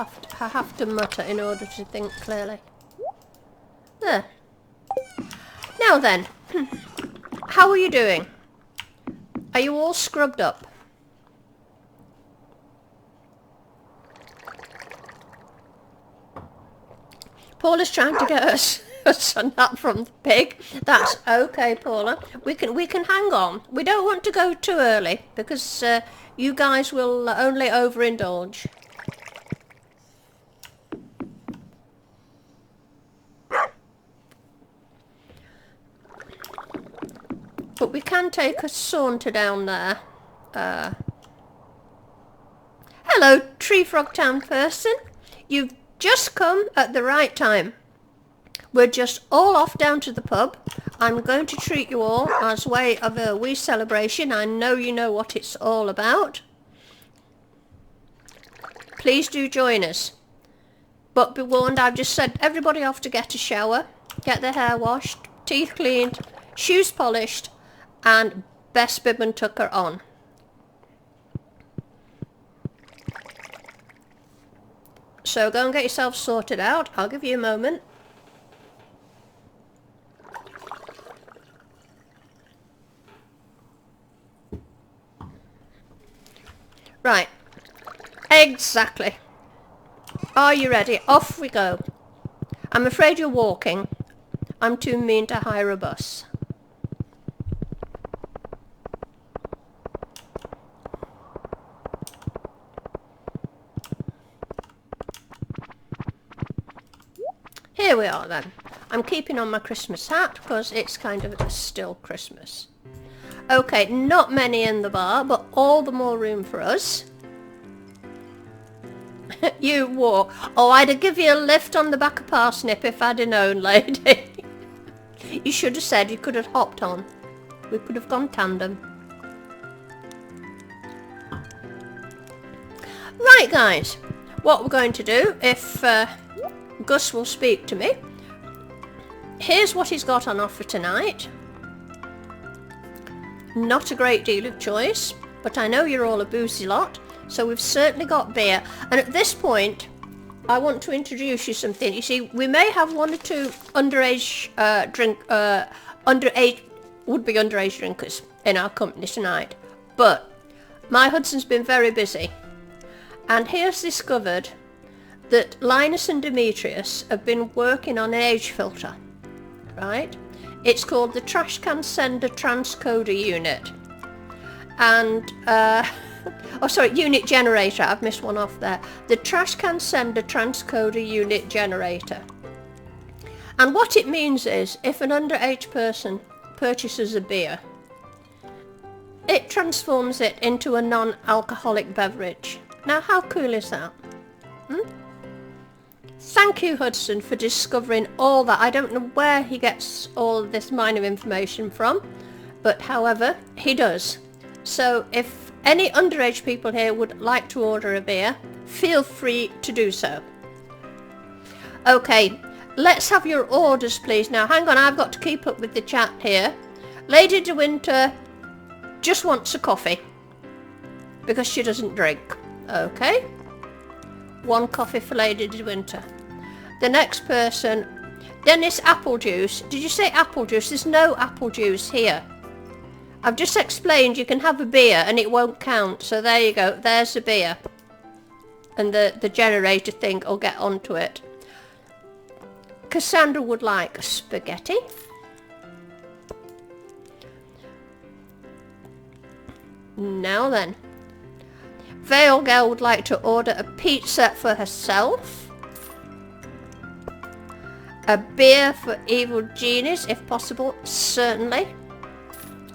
have to mutter in order to think clearly. There. Now then, how are you doing? Are you all scrubbed up? Paula's trying to get us a nut from the pig. That's okay, Paula. We can hang on. We don't want to go too early because you guys will only overindulge. But we can take a saunter down there. Hello, Tree Frog Town person. You've just come at the right time. We're just all off down to the pub. I'm going to treat you all as way of a wee celebration. I know you know what it's all about. Please do join us. But be warned, I've just sent everybody off to get a shower, get their hair washed, teeth cleaned, shoes polished, and best bib and tucker on. So go and get yourself sorted out. I'll give you a moment. Right. Exactly. Are you ready? Off we go. I'm afraid you're walking. I'm too mean to hire a bus. Here we are then. I'm keeping on my Christmas hat because it's kind of still Christmas. Okay, not many in the bar, but all the more room for us. You walk. Oh, I'd have give you a lift on the back of Parsnip if I'd have known, lady. You should have said you could have hopped on. We could have gone tandem. Right, guys. What we're going to do, if Gus will speak to me. Here's what he's got on offer tonight. Not a great deal of choice, but I know you're all a boozy lot, so we've certainly got beer. And at this point, I want to introduce you something. You see, we may have one or two underage would-be underage drinkers in our company tonight, but my Hudson's been very busy, and he has discovered that Linus and Demetrius have been working on an age filter, right? It's called the Trash Can Sender Transcoder Unit. And, oh sorry, Unit Generator, I've missed one off there. The Trash Can Sender Transcoder Unit Generator. And what it means is, if an underage person purchases a beer, it transforms it into a non-alcoholic beverage. Now, how cool is that? Thank you, Hudson, for discovering all that. I don't know where he gets all this mine of information from, but however, he does. So if any underage people here would like to order a beer, feel free to do so. Okay, let's have your orders, please. Now, hang on, I've got to keep up with the chat here. Lady De Winter just wants a coffee because she doesn't drink. Okay. One coffee for Lady De Winter. The next person, Dennis Apple Juice. Did you say apple juice? There's no apple juice here. I've just explained you can have a beer and it won't count. So there you go. There's the beer. And the generator thing will get onto it. Cassandra would like spaghetti. Now then. Vale Girl would like to order a pizza for herself. A beer for Evil Genies, if possible, certainly.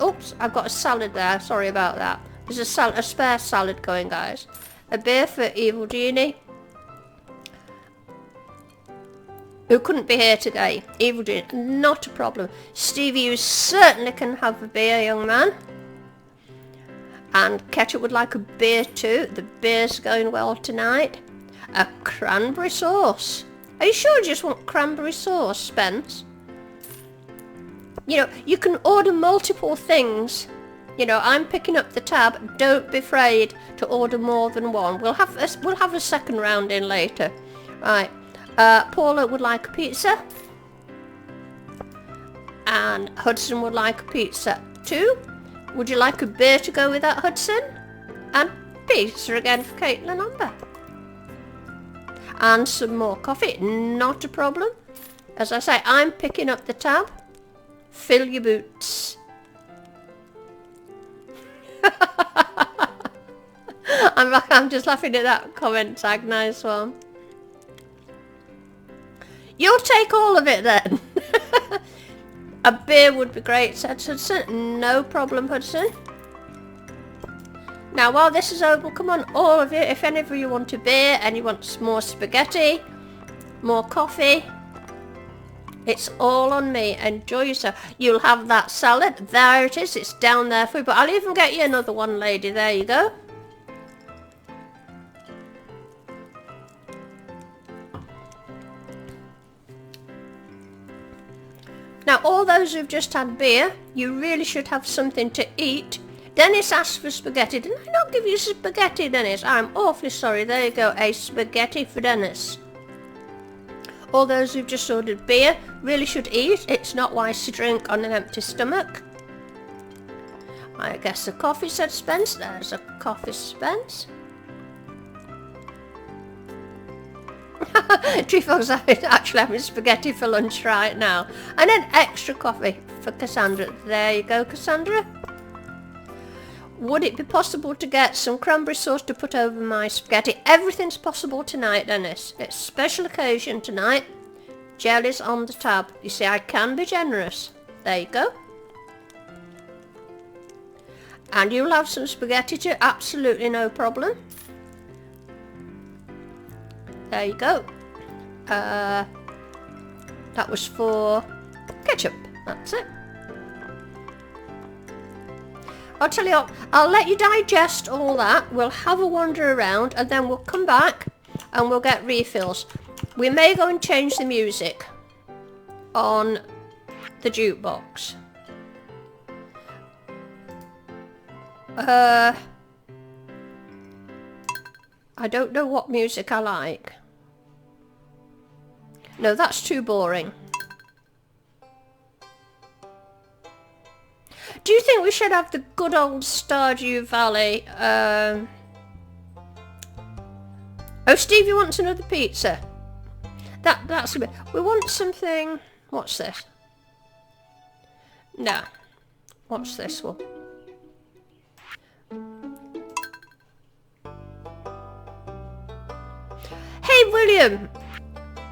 Oops, I've got a salad there. Sorry about that. There's a spare salad going, guys. A beer for Evil Genie, who couldn't be here today. Evil Genie, not a problem. Stevie, you certainly can have a beer, young man. And Ketchup would like a beer too. The beer's going well tonight. A cranberry sauce. Are you sure you just want cranberry sauce, Spence? You know, you can order multiple things. You know, I'm picking up the tab. Don't be afraid to order more than one. We'll have a second round in later. Right. Paula would like a pizza. And Hudson would like a pizza too. Would you like a beer to go with that, Hudson? And pizza again for Caitlin Amber. And some more coffee. Not a problem. As I say, I'm picking up the tab. Fill your boots. I'm just laughing at that comment tag. Nice one. You'll take all of it then. A beer would be great, said Hudson. No problem, Hudson. Now, while this is over, come on, all of you. If any of you want a beer and you want some more spaghetti, more coffee, it's all on me. Enjoy yourself. You'll have that salad. There it is. It's down there for you. But I'll even get you another one, lady. There you go. Now, all those who've just had beer, you really should have something to eat. Dennis asked for spaghetti. Didn't I not give you spaghetti, Dennis? I'm awfully sorry. There you go. A spaghetti for Dennis. All those who've just ordered beer really should eat. It's not wise to drink on an empty stomach. I guess a coffee, said Spence. There's a coffee, Spence. Tree Fox is actually having spaghetti for lunch right now. And an extra coffee for Cassandra. There you go, Cassandra. Would it be possible to get some cranberry sauce to put over my spaghetti? Everything's possible tonight, Dennis. It's a special occasion tonight. Jelly's on the tab. You see, I can be generous. There you go. And you'll have some spaghetti too. Absolutely no problem. There you go. That was for ketchup. That's it. I'll tell you what, I'll let you digest all that. We'll have a wander around and then we'll come back and we'll get refills. We may go and change the music on the jukebox. I don't know what music I like. No, that's too boring. Do you think we should have the good old Stardew Valley? Oh, Stevie wants another pizza. That's a bit. We want something. What's this? No. What's this one? Hey, William.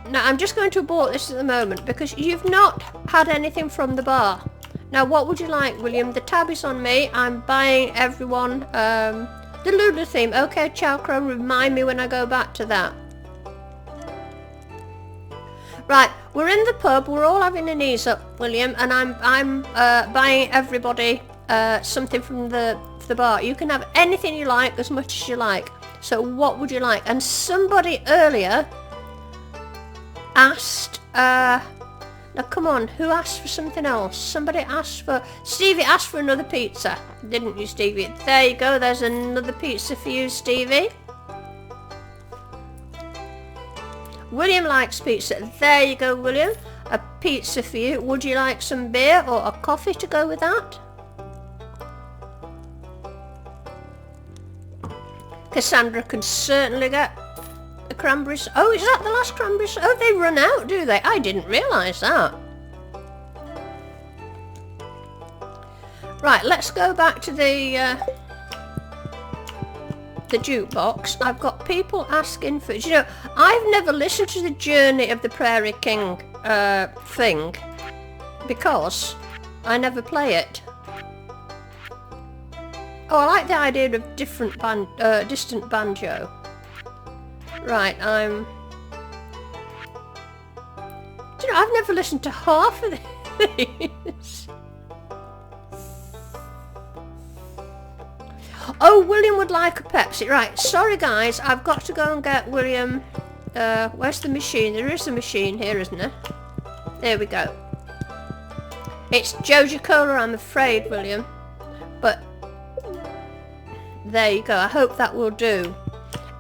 Now, I'm just going to abort this at the moment because you've not had anything from the bar. Now, what would you like, William? The tab is on me. I'm buying everyone the Luna theme. Okay, Chalcro, remind me when I go back to that. Right, we're in the pub. We're all having an ease up, William, and I'm buying everybody something from the bar. You can have anything you like, as much as you like. So, what would you like? And somebody earlier asked. Now come on, who asked for something else? Somebody asked for... Stevie asked for another pizza. Didn't you, Stevie? There you go, there's another pizza for you, Stevie. William likes pizza. There you go, William. A pizza for you. Would you like some beer or a coffee to go with that? Cassandra can certainly get... cranberries. Oh, is that the last cranberries? Oh, they run out, do they? I didn't realise that. Right, let's go back to the jukebox. I've got people asking for... You know, I've never listened to the Journey of the Prairie King thing because I never play it. Oh, I like the idea of distant banjo. Right, Do you know, I've never listened to half of these. Oh, William would like a Pepsi. Right, sorry guys, I've got to go and get William. Where's the machine? There is a machine here, isn't there? There we go. It's Joja Cola, I'm afraid, William. But there you go. I hope that will do.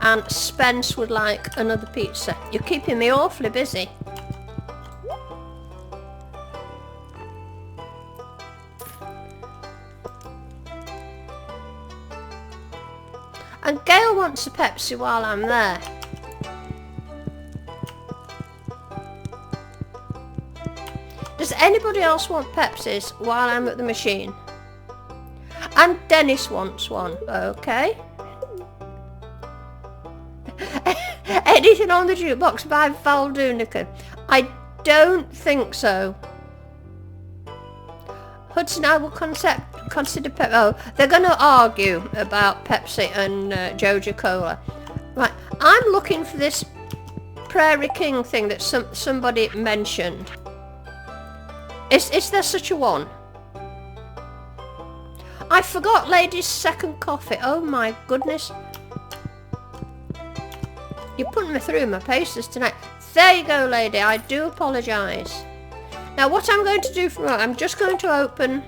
And Spence would like another pizza. You're keeping me awfully busy. And Gail wants a Pepsi while I'm there. Does anybody else want Pepsis while I'm at the machine? And Dennis wants one. Okay. Anything on the jukebox by Val Dunican? I don't think so. Hudson, I will consider Pepsi. Oh, they're going to argue about Pepsi and Joja Cola. Right, I'm looking for this Prairie King thing that somebody mentioned. Is there such a one? I forgot Lady's second coffee. Oh my goodness. You're putting me through my paces tonight. There you go, lady. I do apologise. Now what I'm going to do I'm just going to open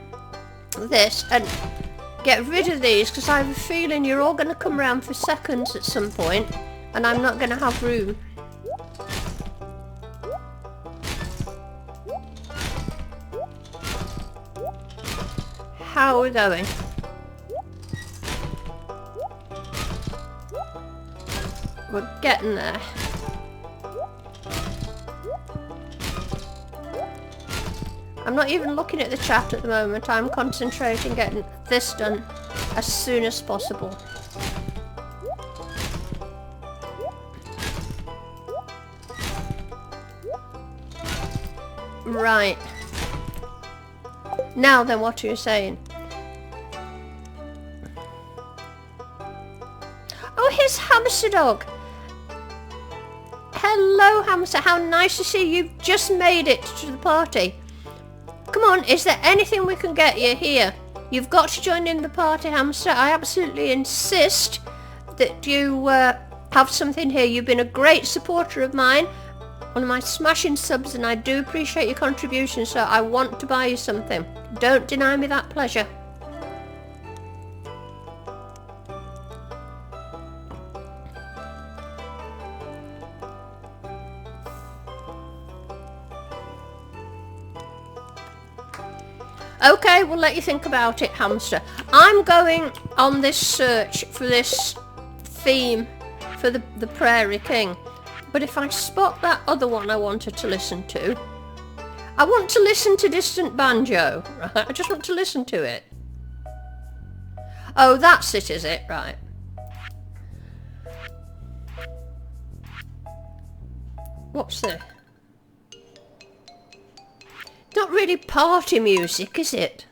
this and get rid of these because I have a feeling you're all going to come around for seconds at some point and I'm not going to have room. How are we going? We're getting there. I'm not even looking at the chat at the moment. I'm concentrating getting this done as soon as possible. Right. Now then, what are you saying? Oh, here's Hamster Dog. Hello, Hamster. How nice to see you've just made it to the party. Come on, is there anything we can get you here? You've got to join in the party, Hamster. I absolutely insist that you have something here. You've been a great supporter of mine, one of my smashing subs, and I do appreciate your contribution, so I want to buy you something. Don't deny me that pleasure. Okay, we'll let you think about it, Hamster. I'm going on this search for this theme for the Prairie King. But if I spot that other one I wanted to listen to, I want to listen to Distant Banjo, right? I just want to listen to it. Oh, that's it, is it? Right. What's this? Not really party music, is it?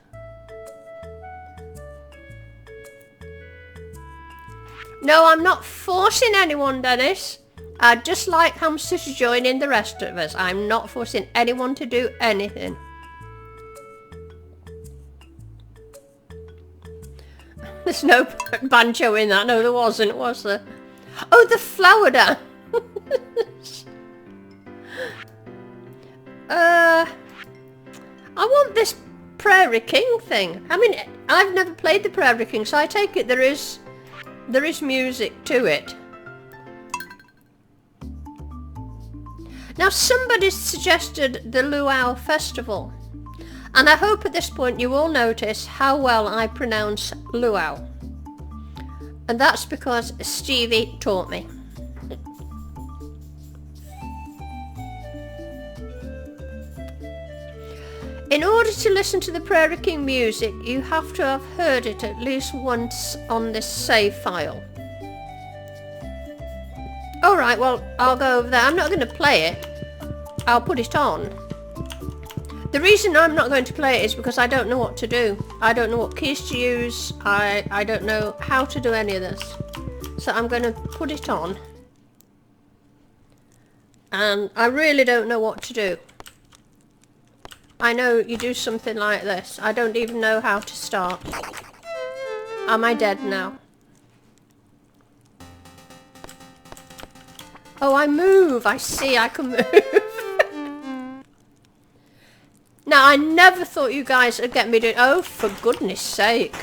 No, I'm not forcing anyone, Dennis. I'd just like Hamster to join in the rest of us. I'm not forcing anyone to do anything. There's no banjo in that. No, there wasn't, was there? Oh, the flower dance. I want this Prairie King thing. I mean, I've never played the Prairie King, so I take it there is music to it. Now, somebody suggested the Luau Festival, and I hope at this point you all notice how well I pronounce Luau. And that's because Stevie taught me. In order to listen to the Prairie King music, you have to have heard it at least once on this save file. Alright, well, I'll go over there. I'm not going to play it. I'll put it on. The reason I'm not going to play it is because I don't know what to do. I don't know what keys to use. I don't know how to do any of this. So I'm going to put it on. And I really don't know what to do. I know you do something like this. I don't even know how to start. Am I dead now? Oh, I move. I see I can move. Now, I never thought you guys would get me doing... Oh, for goodness sake.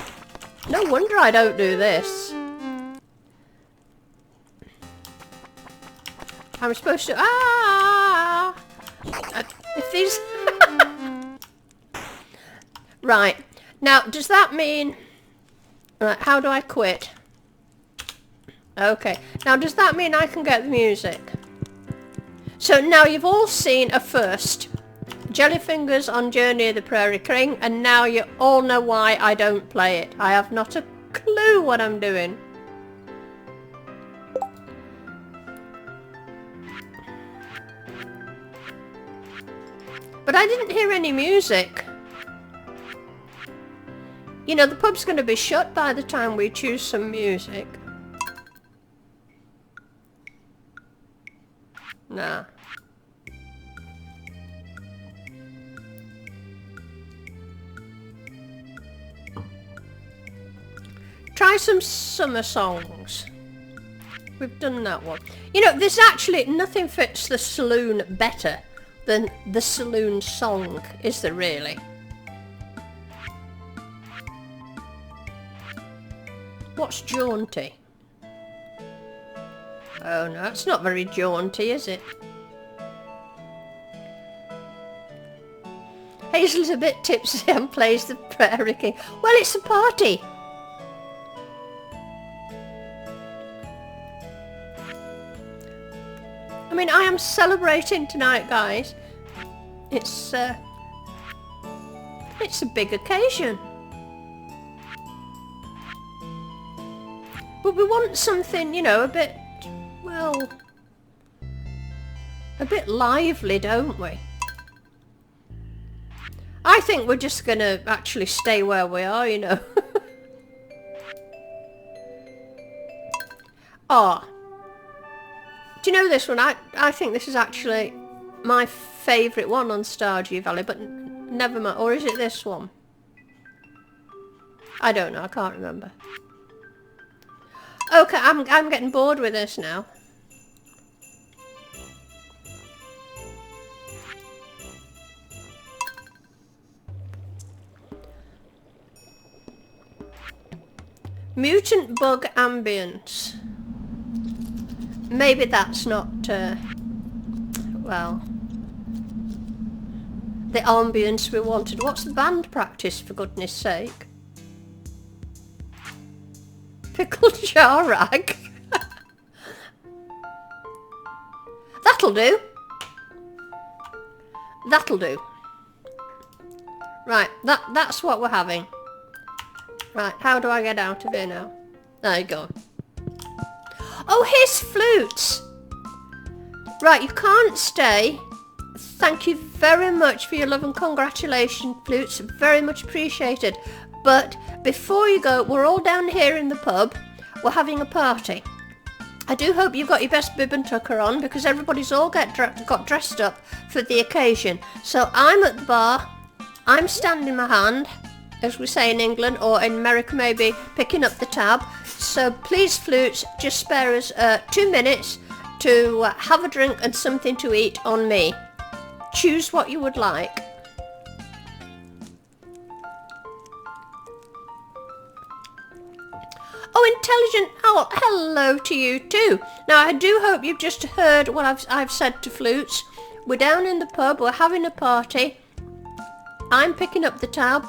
No wonder I don't do this. I'm supposed to... Ah! If these... Right. Now, does that mean... Right, how do I quit? Okay. Now, does that mean I can get the music? So now you've all seen a first. Jellyfingers on Journey of the Prairie King, and now you all know why I don't play it. I have not a clue what I'm doing. But I didn't hear any music. You know, the pub's going to be shut by the time we choose some music. Nah. Try some summer songs. We've done that one. You know, there's actually nothing fits the saloon better than the saloon song, is there really? What's jaunty? Oh no, it's not very jaunty, is it? Hazel's a bit tipsy and plays the Prairie King. Well, it's a party. I mean, I am celebrating tonight, guys. It's a big occasion. But we want something, you know, a bit, well, a bit lively, don't we? I think we're just going to actually stay where we are, you know. Oh. Do you know this one? I think this is actually my favourite one on Stardew Valley, but never mind. Or is it this one? I don't know. I can't remember. Okay, I'm getting bored with this now. Mutant bug ambience. Maybe that's not, well, the ambience we wanted. What's the band practice, for goodness sake? Pickled jar rag. That'll do. That'll do. Right, that's what we're having. Right, how do I get out of here now? There you go. Oh, here's flutes. Right, you can't stay. Thank you very much for your love and congratulations, flutes. Very much appreciated. But before you go, we're all down here in the pub. We're having a party. I do hope you've got your best bib and tucker on, because everybody's all got dressed up for the occasion. So I'm at the bar. I'm standing my hand, as we say in England, or in America maybe, picking up the tab. So please, flutes, just spare us 2 minutes to have a drink and something to eat on me. Choose what you would like. Oh, Intelligent Owl, hello to you too. Now, I do hope you've just heard what I've said to flutes. We're down in the pub, we're having a party. I'm picking up the tab.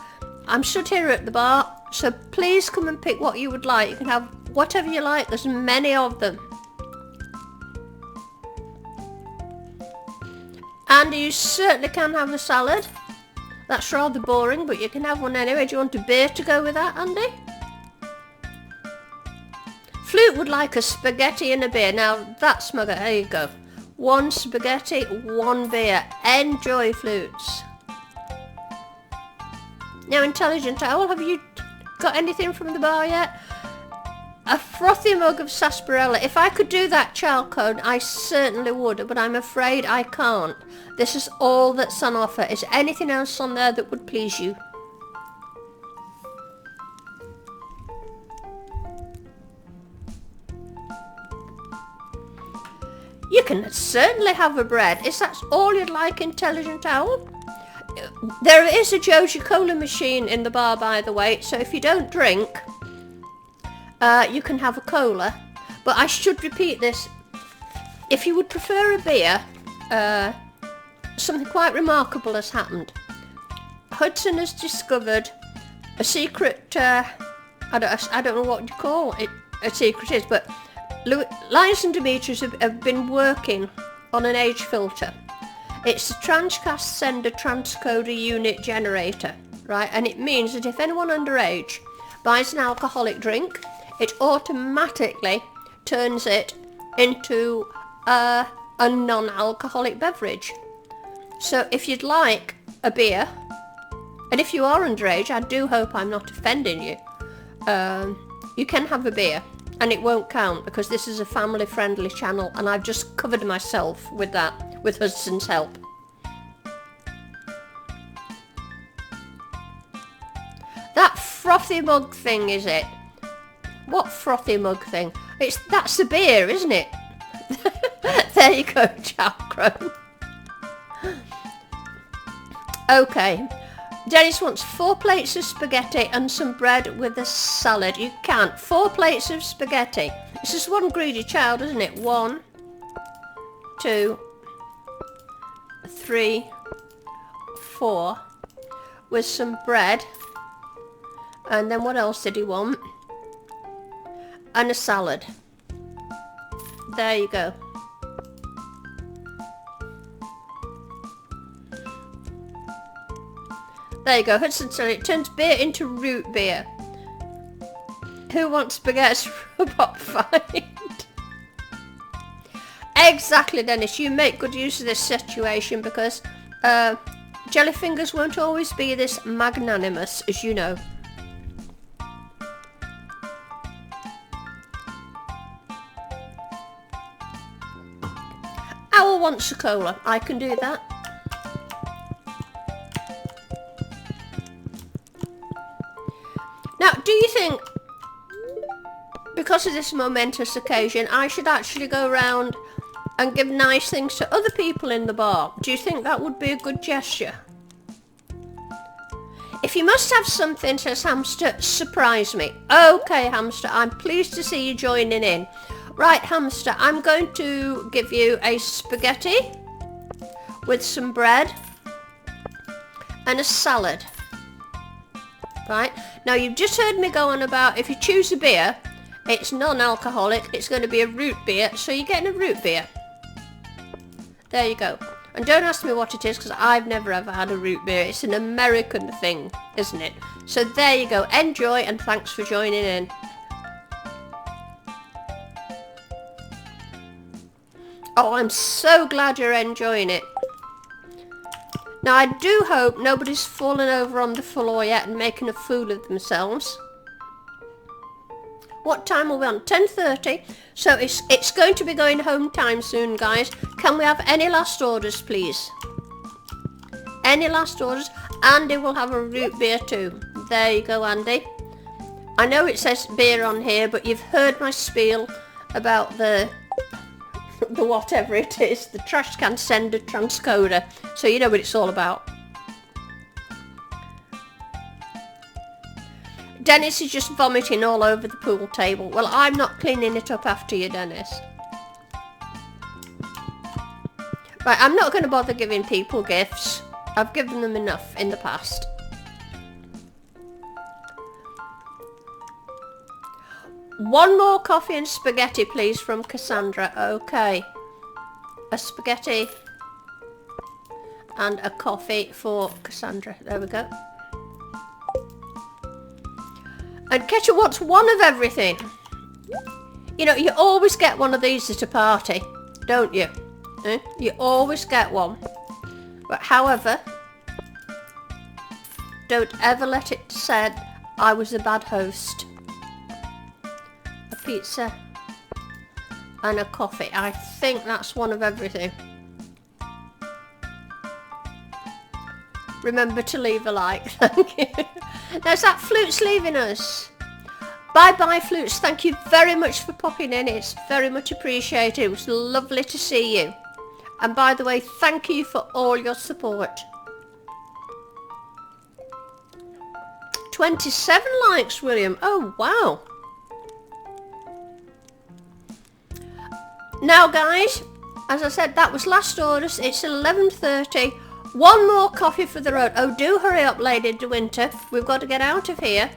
I'm stood here at the bar, so please come and pick what you would like. You can have whatever you like, there's many of them. And you certainly can have a salad. That's rather boring, but you can have one anyway. Do you want a beer to go with that, Andy? Flute would like a spaghetti and a beer. Now, that's my... There you go. 1 spaghetti, 1 beer. Enjoy, flutes. Now, Intelligent Owl, have you got anything from the bar yet? A frothy mug of sarsaparilla. If I could do that, Chalcone, I certainly would, but I'm afraid I can't. This is all that's on offer. Is anything else on there that would please you? You can certainly have a bread. Is that all you'd like, Intelligent Owl? There is a Joja Cola machine in the bar, by the way, so if you don't drink, you can have a cola. But I should repeat this. If you would prefer a beer, something quite remarkable has happened. Hudson has discovered a secret, I don't know what you call it, a secret is, but Linus and Demetrius have been working on an age filter. It's a transcast sender transcoder unit generator, right? And it means that if anyone underage buys an alcoholic drink, it automatically turns it into a non-alcoholic beverage. So if you'd like a beer, and if you are underage, I do hope I'm not offending you, you can have a beer. And it won't count because this is a family-friendly channel and I've just covered myself with that, with Hudson's help. That frothy mug thing, is it? What frothy mug thing? That's a beer, isn't it? There you go, Chalcone. Okay. Dennis wants 4 plates of spaghetti and some bread with a salad. You can't. 4 plates of spaghetti. It's just one greedy child, isn't it? 1, 2, 3, 4. With some bread. And then what else did he want? And a salad. There you go. There you go, Hudson said it turns beer into root beer. Who wants spaghetti robot fight? Exactly, Dennis, you make good use of this situation because Jellyfingers won't always be this magnanimous, as you know. Owl wants a cola, I can do that. Now, do you think, because of this momentous occasion, I should actually go around and give nice things to other people in the bar? Do you think that would be a good gesture? If you must have something, says Hamster, surprise me. Okay, Hamster, I'm pleased to see you joining in. Right, Hamster, I'm going to give you a spaghetti with some bread and a salad. Right, now you've just heard me go on about if you choose a beer, it's non-alcoholic, it's going to be a root beer, so you're getting a root beer. There you go. And don't ask me what it is, because I've never ever had a root beer. It's an American thing, isn't it? So there you go. Enjoy, and thanks for joining in. Oh, I'm so glad you're enjoying it. Now, I do hope nobody's fallen over on the floor yet and making a fool of themselves. What time are we on? 10:30. So it's going to be going home time soon, guys. Can we have any last orders, please? Any last orders? Andy will have a root beer too. There you go, Andy. I know it says beer on here, but you've heard my spiel about the whatever it is, the trash can sender transcoder, so you know what it's all about. Dennis is just vomiting all over the pool table. Well, I'm not cleaning it up after you, Dennis. Right, I'm not going to bother giving people gifts. I've given them enough in the past. One more coffee and spaghetti, please, from Cassandra. Okay. A spaghetti and a coffee for Cassandra. There we go. And Ketchup wants one of everything. You know, you always get one of these at a party, don't you? You always get one. But however, Don't ever let it said I was a bad host. A pizza and a coffee. I think that's one of everything. Remember to leave a like. Thank you. There's that Flute's leaving us. Bye bye Flutes, thank you very much for popping in, it's very much appreciated, it was lovely to see you. And by the way, thank you for all your support. 27 likes, William, oh wow. Now guys, as I said, that was last orders, it's 11:30. One more coffee for the road. Oh, do hurry up, Lady de Winter, we've got to get out of here.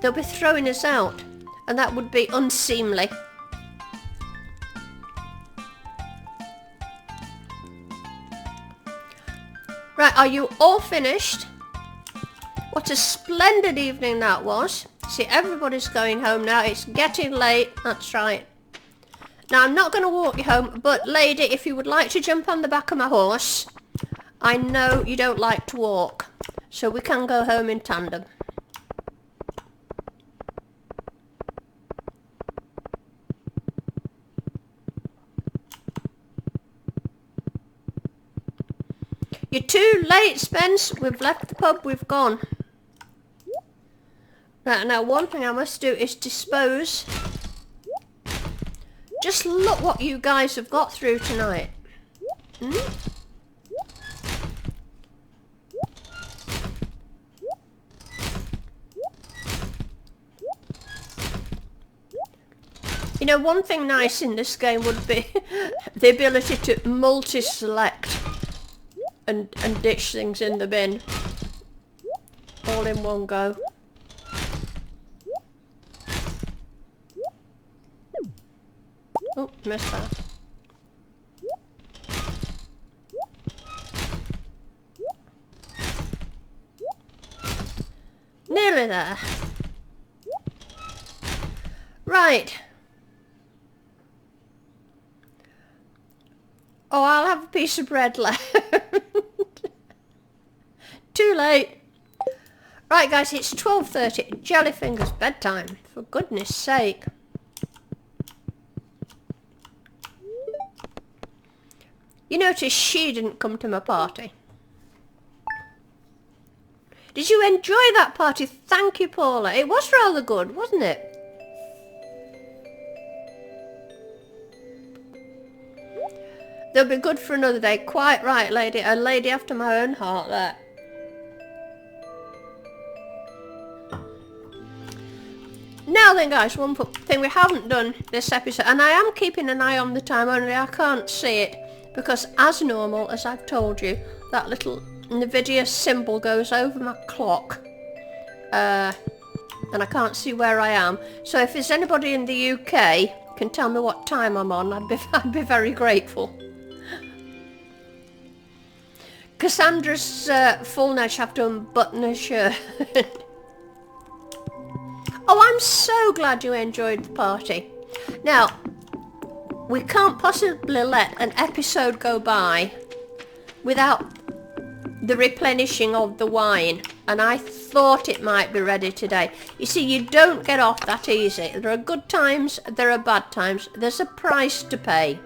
They'll be throwing us out, and that would be unseemly. Right, are you all finished? What a splendid evening that was. See, everybody's going home now. It's getting late. That's right. Now, I'm not going to walk you home, but lady, if you would like to jump on the back of my horse, I know you don't like to walk, so we can go home in tandem. You're too late, Spence. We've left the pub, we've gone. Right, now one thing I must do is dispose. Just look what you guys have got through tonight. You know, one thing nice in this game would be the ability to multi-select. And ditch things in the bin. All in one go. Oh, missed that. Nearly there. Right. Oh, I'll have a piece of bread left. Too late. Right guys, it's 12:30. Jellyfingers bedtime, for goodness sake. You notice she didn't come to my party. Did you enjoy that party? Thank you, Paula. It was rather good, wasn't it? They'll be good for another day. Quite right, lady. A lady after my own heart there. Now then guys, one thing we haven't done this episode, and I am keeping an eye on the time, only I can't see it, because as normal, as I've told you, that little NVIDIA symbol goes over my clock, and I can't see where I am. So if there's anybody in the UK can tell me what time I'm on, I'd be very grateful. Cassandra's full now, she have to unbutton her shirt. Oh, I'm so glad you enjoyed the party. Now, we can't possibly let an episode go by without the replenishing of the wine, and I thought it might be ready today. You see, you don't get off that easy. There are good times, there are bad times, there's a price to pay.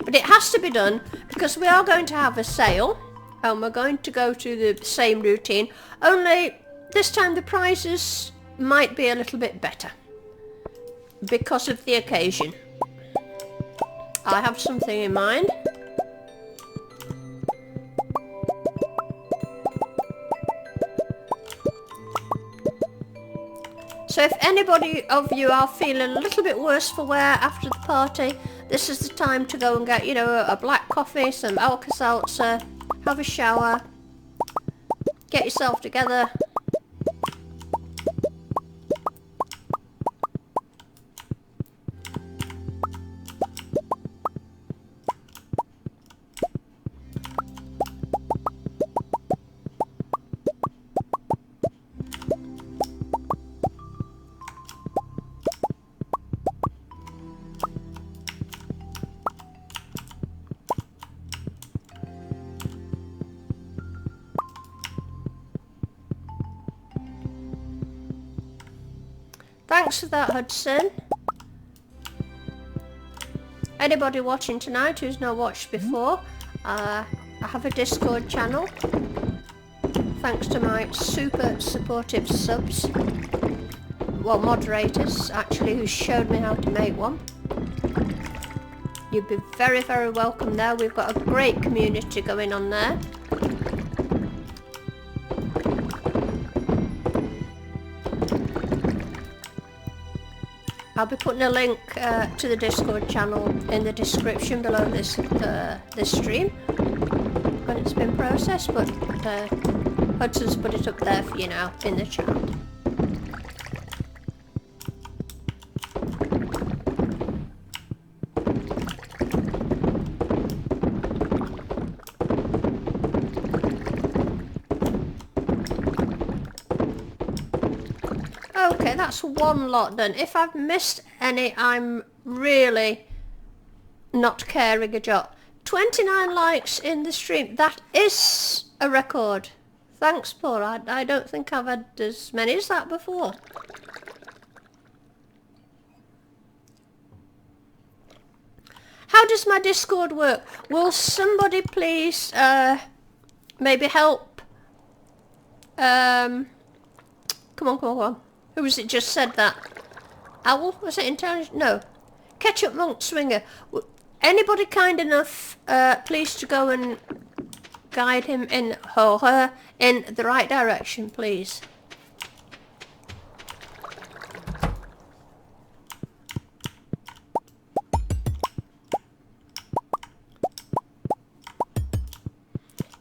But it has to be done because we are going to have a sale, and we're going to go to the same routine, only this time the prizes might be a little bit better because of the occasion. I have something in mind. So if anybody of you are feeling a little bit worse for wear after the party, this is the time to go and get, you know, a black coffee, some Alka-Seltzer, have a shower, get yourself together. Thanks for that, Hudson. Anybody watching tonight who's not watched before, I have a Discord channel. Thanks to my super supportive subs. Well, moderators, actually, who showed me how to make one. You'd be very, very welcome there. We've got a great community going on there. I'll be putting a link to the Discord channel in the description below this stream when it's been processed, but Hudson's put it up there for you now in the chat. Okay, that's one lot done. If I've missed any, I'm really not caring a jot. 29 likes in the stream. That is a record. Thanks, Paul. I don't think I've had as many as that before. How does my Discord work? Will somebody please maybe help? Come on. Who was it just said that? Owl? Was it intelligent? No. Ketchup Monk Swinger. Anybody kind enough, please, to go and guide him in or her in the right direction, please.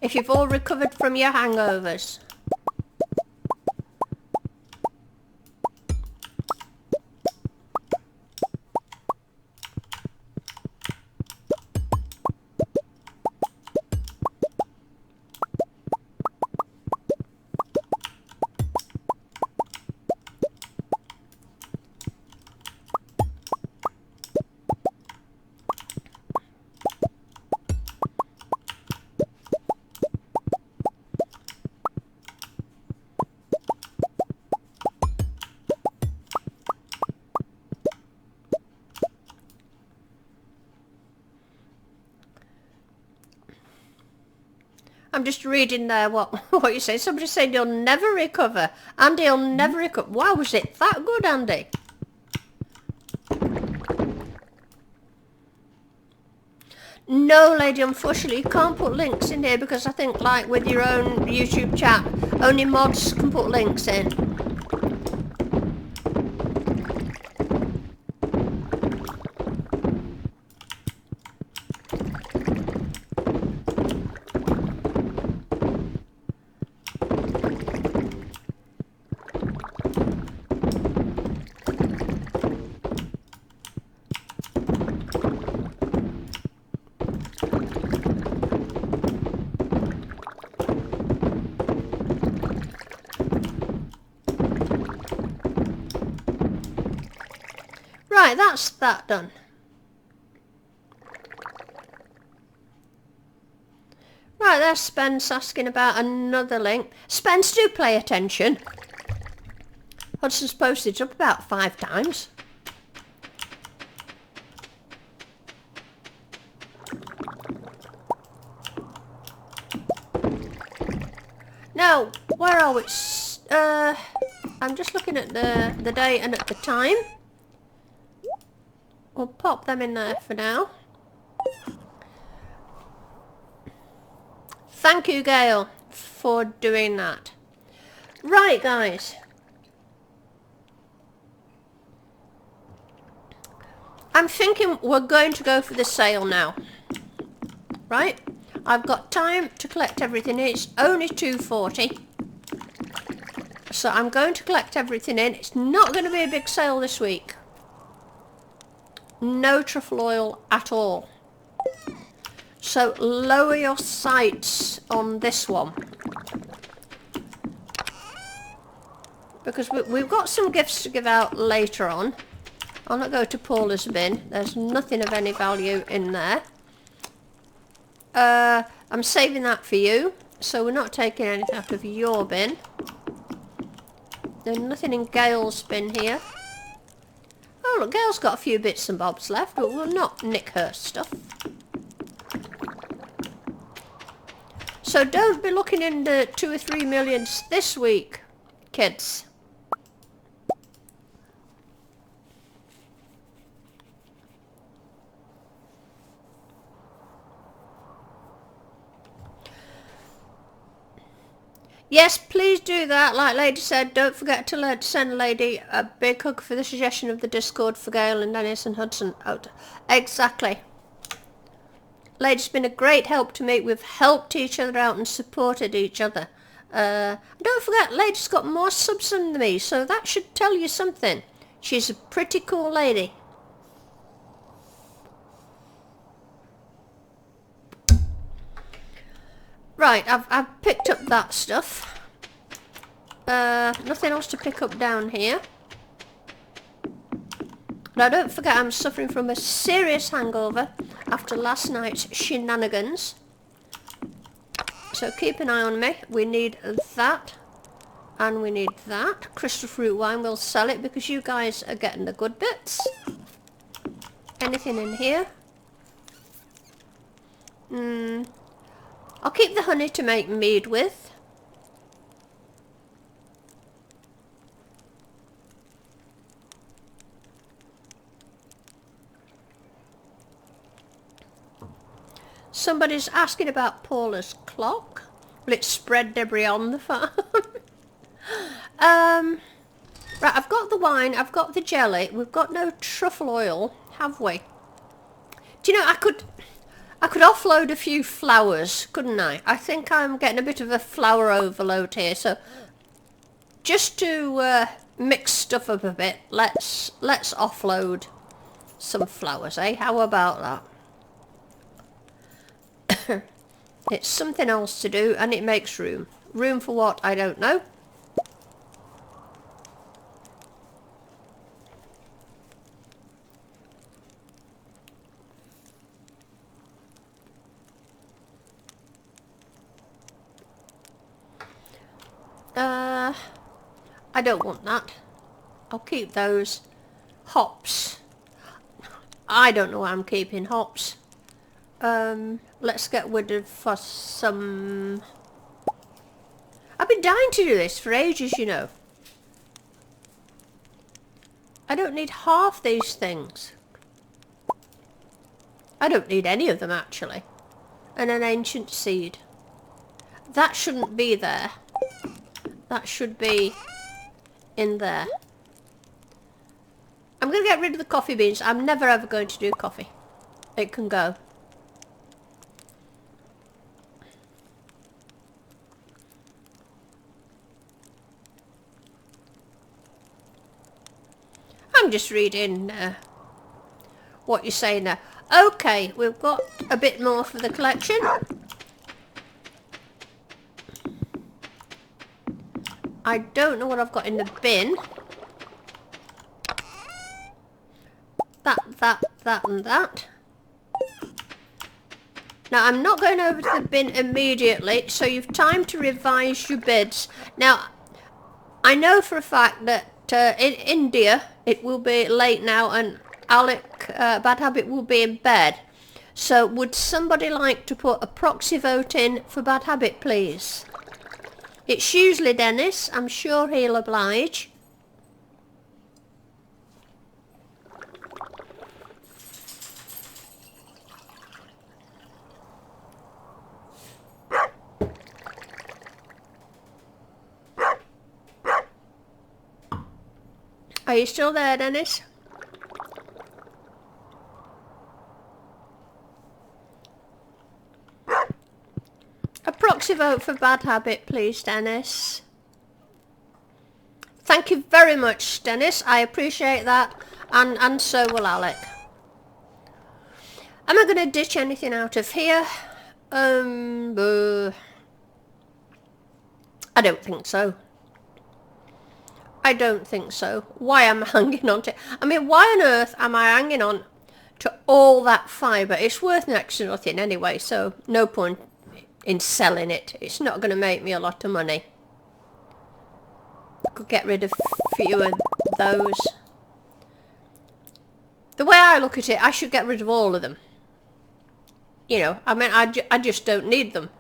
If you've all recovered from your hangovers. I'm just reading there what you say. Somebody said you'll never recover. Andy, you'll never recover. Wow, was it that good, Andy? No, lady, unfortunately, you can't put links in here because I think, like with your own YouTube chat, only mods can put links in. Right, that's that done. Right, there's Spence asking about another link. Spence, do pay attention. Hudson's posted it up about 5 times. Now, where are we? I'm just looking at the date and at the time. We'll pop them in there for now. Thank you, Gail, for doing that. Right, guys. I'm thinking we're going to go for the sale now. Right? I've got time to collect everything in. It's only 2:40. So I'm going to collect everything in. It's not going to be a big sale this week. No truffle oil at all. So lower your sights on this one. Because we've got some gifts to give out later on. I'll not go to Paula's bin. There's nothing of any value in there. I'm saving that for you. So we're not taking anything out of your bin. There's nothing in Gail's bin here. Oh, look, Gail's got a few bits and bobs left, but we'll not nick her stuff. So don't be looking in the 2 or 3 millions this week, kids. Yes, please do that. Like Lady said, don't forget to send Lady a big hug for the suggestion of the Discord for Gail and Dennis and Hudson out. Exactly. Lady's been a great help to me. We've helped each other out and supported each other. Don't forget, Lady's got more subs than me, so that should tell you something. She's a pretty cool lady. Right, I've picked up that stuff. Nothing else to pick up down here. Now don't forget, I'm suffering from a serious hangover after last night's shenanigans. So keep an eye on me. We need that. And we need that. Crystal fruit wine, we'll sell it because you guys are getting the good bits. Anything in here? I'll keep the honey to make mead with. Somebody's asking about Paula's clock. Will it spread debris on the farm? Right, I've got the wine, I've got the jelly. We've got no truffle oil, have we? Do you know, I could offload a few flowers, couldn't I? I think I'm getting a bit of a flower overload here, so just to mix stuff up a bit, let's offload some flowers, eh? How about that? It's something else to do, and it makes room. Room for what? I don't know. I don't want that. I'll keep those. Hops. I don't know why I'm keeping hops. Let's get rid of for some... I've been dying to do this for ages, you know. I don't need half these things. I don't need any of them, actually. And an ancient seed. That shouldn't be there. That should be in there. I'm going to get rid of the coffee beans. I'm never ever going to do coffee. It can go. I'm just reading what you're saying there. Okay, we've got a bit more for the collection. I don't know what I've got in the bin. That and that. Now I'm not going over to the bin immediately, so you've time to revise your bids. Now, I know for a fact that in India it will be late now and Alec, Bad Habit, will be in bed. So would somebody like to put a proxy vote in for Bad Habit, please? It's usually Dennis. I'm sure he'll oblige. Are you still there, Dennis? A proxy vote for Bad Habit, please, Dennis. Thank you very much, Dennis. I appreciate that. And so will Alec. Am I going to ditch anything out of here? I don't think so. I don't think so. Why am I hanging on to it? I mean, why on earth am I hanging on to all that fibre? It's worth next to nothing anyway, so no point in selling it. It's not going to make me a lot of money. I could get rid of a few of those. The way I look at it, I should get rid of all of them. You know, I mean, I just don't need them.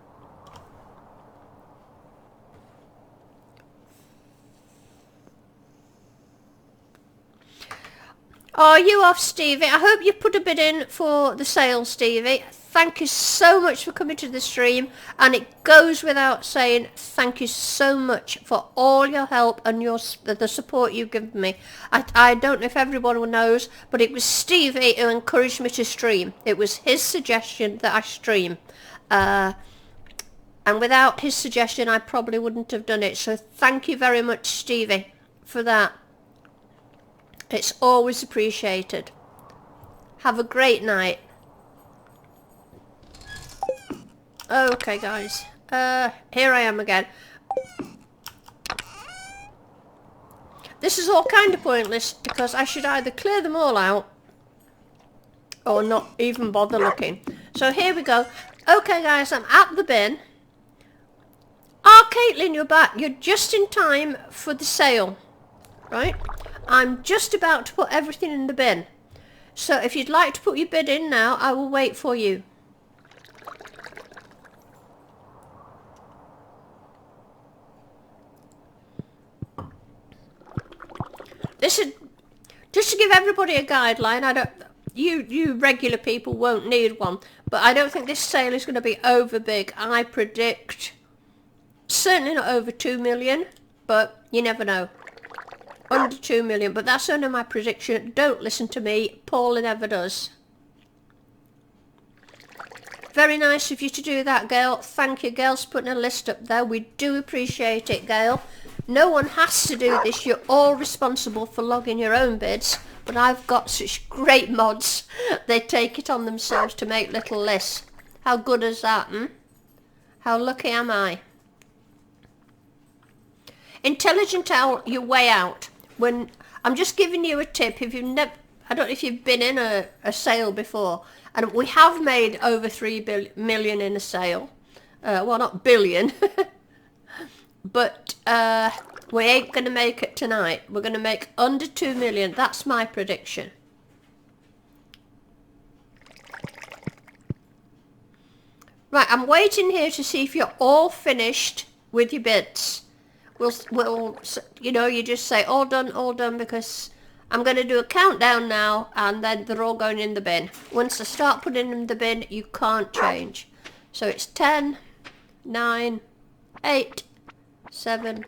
Oh, you off, Stevie. I hope you put a bid in for the sale, Stevie. Thank you so much for coming to the stream. And it goes without saying, thank you so much for all your help and the support you've given me. I don't know if everyone knows, but it was Stevie who encouraged me to stream. It was his suggestion that I stream. And without his suggestion, I probably wouldn't have done it. So thank you very much, Stevie, for that. It's always appreciated. Have a great night. Okay, guys. Here I am again. This is all kind of pointless because I should either clear them all out or not even bother looking. So here we go. Okay, guys, I'm at the bin. Oh, Caitlin, you're back. You're just in time for the sale, right? I'm just about to put everything in the bin. So if you'd like to put your bid in now, I will wait for you. This is just to give everybody a guideline. I don't, you regular people won't need one, but I don't think this sale is going to be over big. I predict certainly not over 2 million, but you never know. Under 2 million, but that's only my prediction. Don't listen to me. Paula never does. Very nice of you to do that, Gail. Thank you, Gail's putting a list up there. We do appreciate it, Gail. No one has to do this. You're all responsible for logging your own bids, but I've got such great mods. They take it on themselves to make little lists. How good is that, hmm? How lucky am I? Intelligent Owl, you're way out. When I'm just giving you a tip, if you've never, I don't know if you've been in a sale before, and we have made over 3 million in a sale. Well, not billion, but we ain't going to make it tonight. We're going to make under 2 million. That's my prediction. Right, I'm waiting here to see if you're all finished with your bids. We'll, you know, you just say all done, because I'm going to do a countdown now, and then they're all going in the bin. Once I start putting them in the bin, you can't change. So it's 10, 9, 8, 7,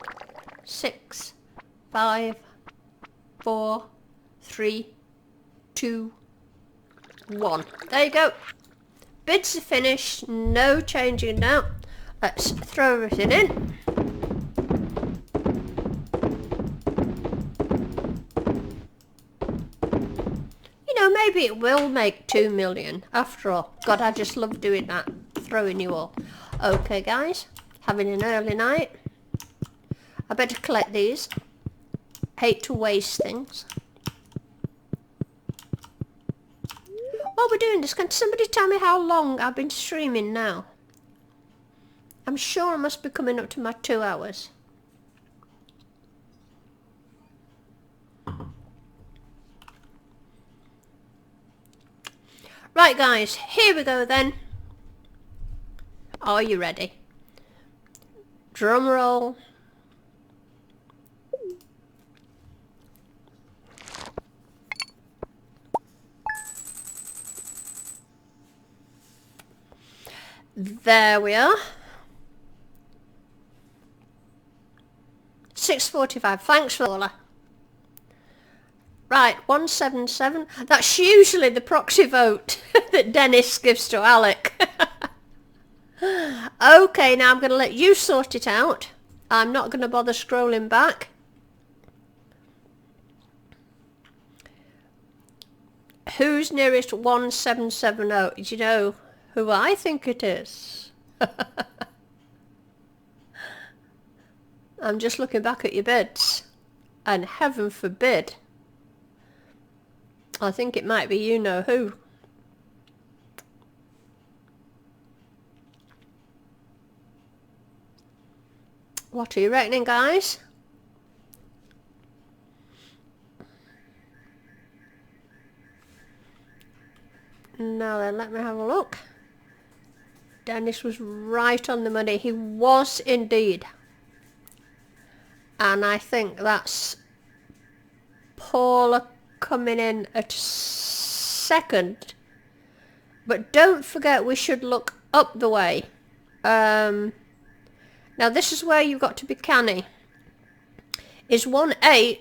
6, 5, 4, 3, 2, 1. There you go. Bids are finished. No changing now. Let's throw everything in. Maybe it will make 2 million after all. God, I just love doing that, throwing you all. Okay, guys, having an early night. I better collect these. Hate to waste things. While we're doing this, can somebody tell me how long I've been streaming now? I'm sure I must be coming up to my 2 hours. Right, guys, here we go then. Are you ready? Drum roll. There we are. 6:45. Thanks, Paula. Right, 177. That's usually the proxy vote that Dennis gives to Alec. Okay, now I'm going to let you sort it out. I'm not going to bother scrolling back. Who's nearest 1770? Do you know who I think it is? I'm just looking back at your bids. And heaven forbid, I think it might be you know who. What are you reckoning, guys? Now then, let me have a look. Dennis was right on the money. He was indeed. And I think that's Paula coming in at second. But don't forget, we should look up the way. Now this is where you've got to be canny. Is 18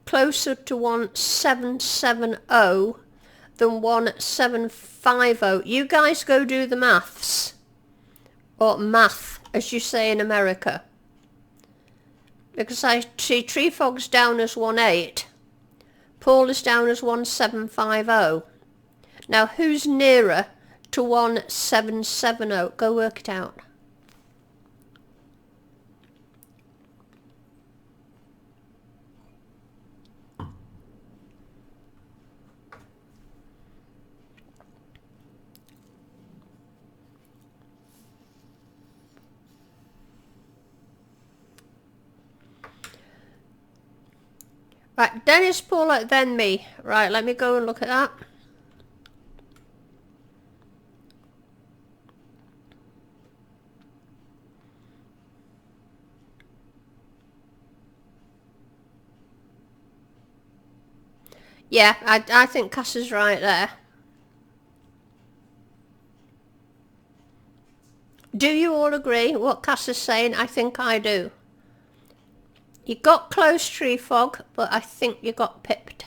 closer to 1770 than 1750? You guys go do the maths. Or math, as you say in America. Because I see Tree Fog's down as 18. Paul is down as 1750. Now who's nearer to 1770? Go work it out. Right, Dennis, Paula, then me. Right, let me go and look at that. Yeah, I think Cass is right there. Do you all agree what Cass is saying? I think I do. You got close, Tree Fog, but I think you got pipped.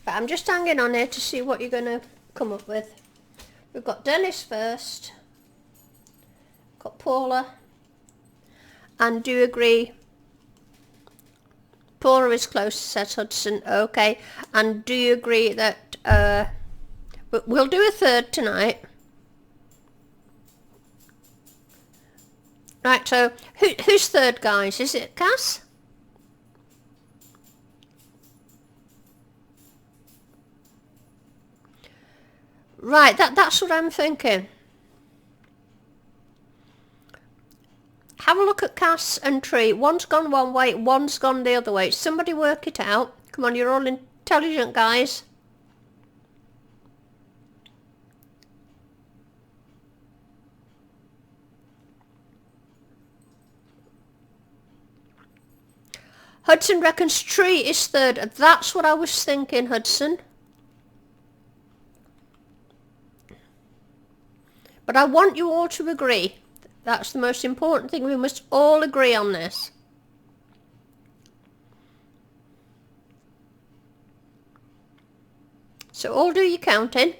But I'm just hanging on here to see what you're going to come up with. We've got Dennis first. Got Paula. And do you agree? Paula is close, says Hudson. Okay. And do you agree that we'll do a third tonight? Right, so who's third, guys? Is it Cass? Right, that's what I'm thinking. Have a look at Cass and Tree. One's gone one way, one's gone the other way. Somebody work it out. Come on, you're all intelligent guys. Hudson reckons Tree is third. That's what I was thinking, Hudson. But I want you all to agree. That's the most important thing. We must all agree on this. So all do your counting.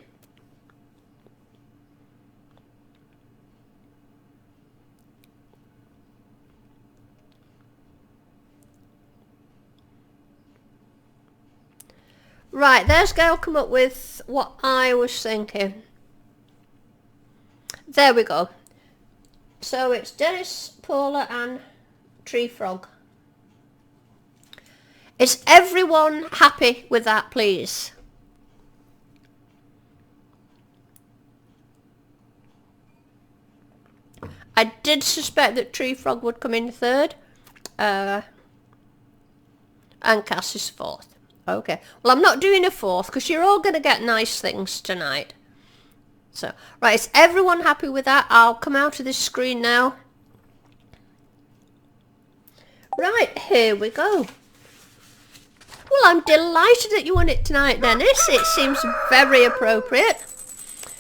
Right, there's Gail come up with what I was thinking. There we go. So it's Dennis, Paula and Tree Frog. Is everyone happy with that, please? I did suspect that Tree Frog would come in third. And Cass is fourth. Okay. Well, I'm not doing a fourth because you're all going to get nice things tonight. So, right, is everyone happy with that? I'll come out of this screen now. Right, here we go. Well, I'm delighted that you won it tonight, Dennis. It seems very appropriate.